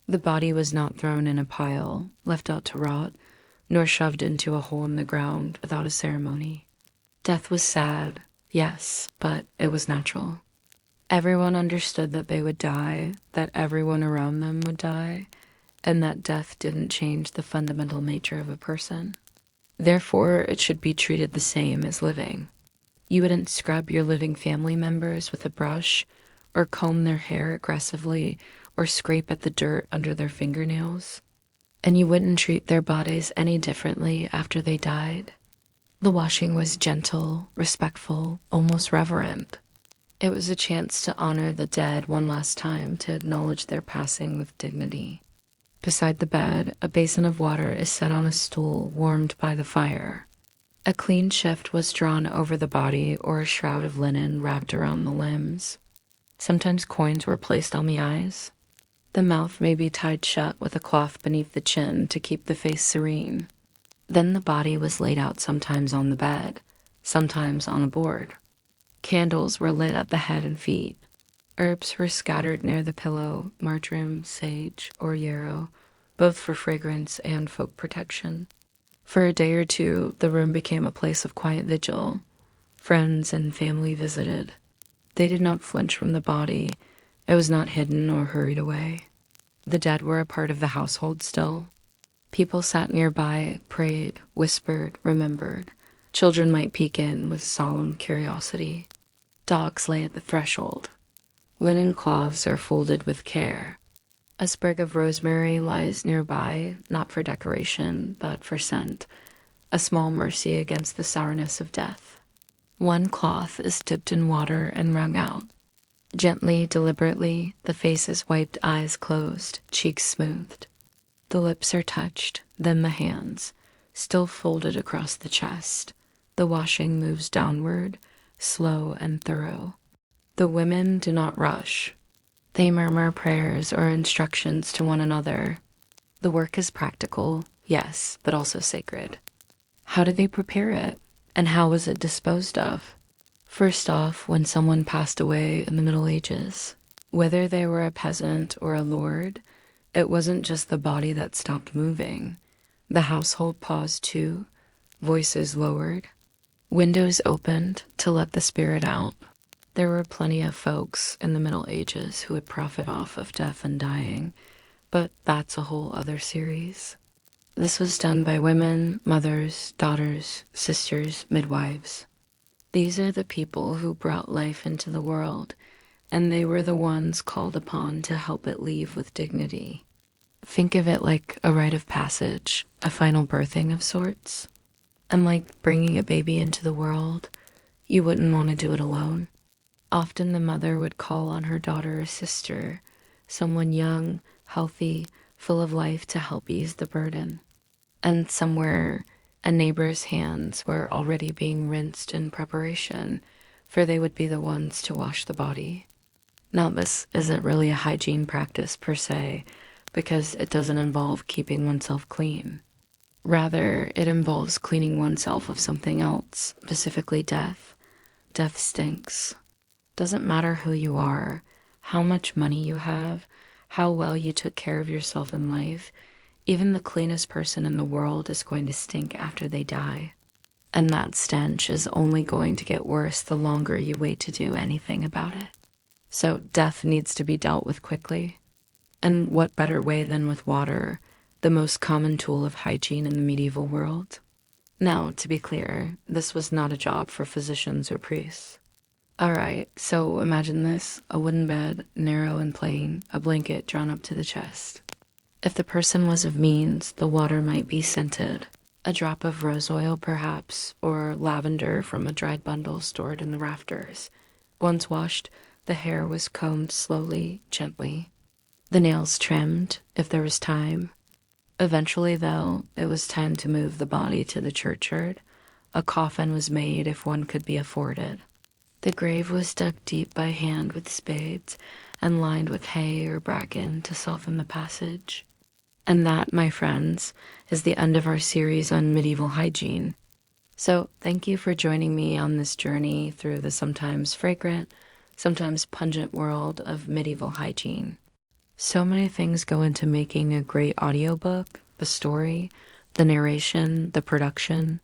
The body was not thrown in a pile, left out to rot, nor shoved into a hole in the ground without a ceremony. Death was sad, yes, but it was natural. Everyone understood that they would die, that everyone around them would die, and that death didn't change the fundamental nature of a person. Therefore, it should be treated the same as living. You wouldn't scrub your living family members with a brush, or comb their hair aggressively, or scrape at the dirt under their fingernails. And you wouldn't treat their bodies any differently after they died. The washing was gentle, respectful, almost reverent. It was a chance to honor the dead one last time, to acknowledge their passing with dignity. Beside the bed, a basin of water is set on a stool warmed by the fire. A clean shift was drawn over the body, or a shroud of linen wrapped around the limbs. Sometimes coins were placed on the eyes. The mouth may be tied shut with a cloth beneath the chin to keep the face serene. Then the body was laid out, sometimes on the bed, sometimes on a board. Candles were lit at the head and feet. Herbs were scattered near the pillow, marjoram, sage, or yarrow, both for fragrance and folk protection. For a day or two, the room became a place of quiet vigil. Friends and family visited. They did not flinch from the body. It was not hidden or hurried away. The dead were a part of the household still. People sat nearby, prayed, whispered, remembered. Children might peek in with solemn curiosity. Dogs lay at the threshold. Linen cloths are folded with care. A sprig of rosemary lies nearby, not for decoration, but for scent, a small mercy against the sourness of death. One cloth is dipped in water and wrung out. Gently, deliberately, the face is wiped, eyes closed, cheeks smoothed. The lips are touched, then the hands, still folded across the chest. The washing moves downward, slow and thorough. The women do not rush. They murmur prayers or instructions to one another. The work is practical, yes, but also sacred. How do they prepare it? And how was it disposed of? First off, when someone passed away in the Middle Ages, whether they were a peasant or a lord, it wasn't just the body that stopped moving. The household paused too, voices lowered, windows opened to let the spirit out. There were plenty of folks in the Middle Ages who would profit off of death and dying, but that's a whole other series. This was done by women, mothers, daughters, sisters, midwives. These are the people who brought life into the world, and they were the ones called upon to help it leave with dignity. Think of it like a rite of passage, a final birthing of sorts. And like bringing a baby into the world, you wouldn't want to do it alone. Often the mother would call on her daughter or sister, someone young, healthy, full of life to help ease the burden. And somewhere, a neighbor's hands were already being rinsed in preparation, for they would be the ones to wash the body. Now, this isn't really a hygiene practice per se, because it doesn't involve keeping oneself clean. Rather, it involves cleaning oneself of something else, specifically death. Death stinks. Doesn't matter who you are, how much money you have, how well you took care of yourself in life, even the cleanest person in the world is going to stink after they die. And that stench is only going to get worse the longer you wait to do anything about it. So death needs to be dealt with quickly. And what better way than with water, the most common tool of hygiene in the medieval world? Now, to be clear, this was not a job for physicians or priests. Alright, so imagine this, a wooden bed, narrow and plain, a blanket drawn up to the chest. If the person was of means, the water might be scented. A drop of rose oil, perhaps, or lavender from a dried bundle stored in the rafters. Once washed, the hair was combed slowly, gently. The nails trimmed, if there was time. Eventually, though, it was time to move the body to the churchyard. A coffin was made if one could be afforded. The grave was dug deep by hand with spades and lined with hay or bracken to soften the passage. And that, my friends, is the end of our series on medieval hygiene. So thank you for joining me on this journey through the sometimes fragrant, sometimes pungent world of medieval hygiene. So many things go into making a great audiobook: the story, the narration, the production.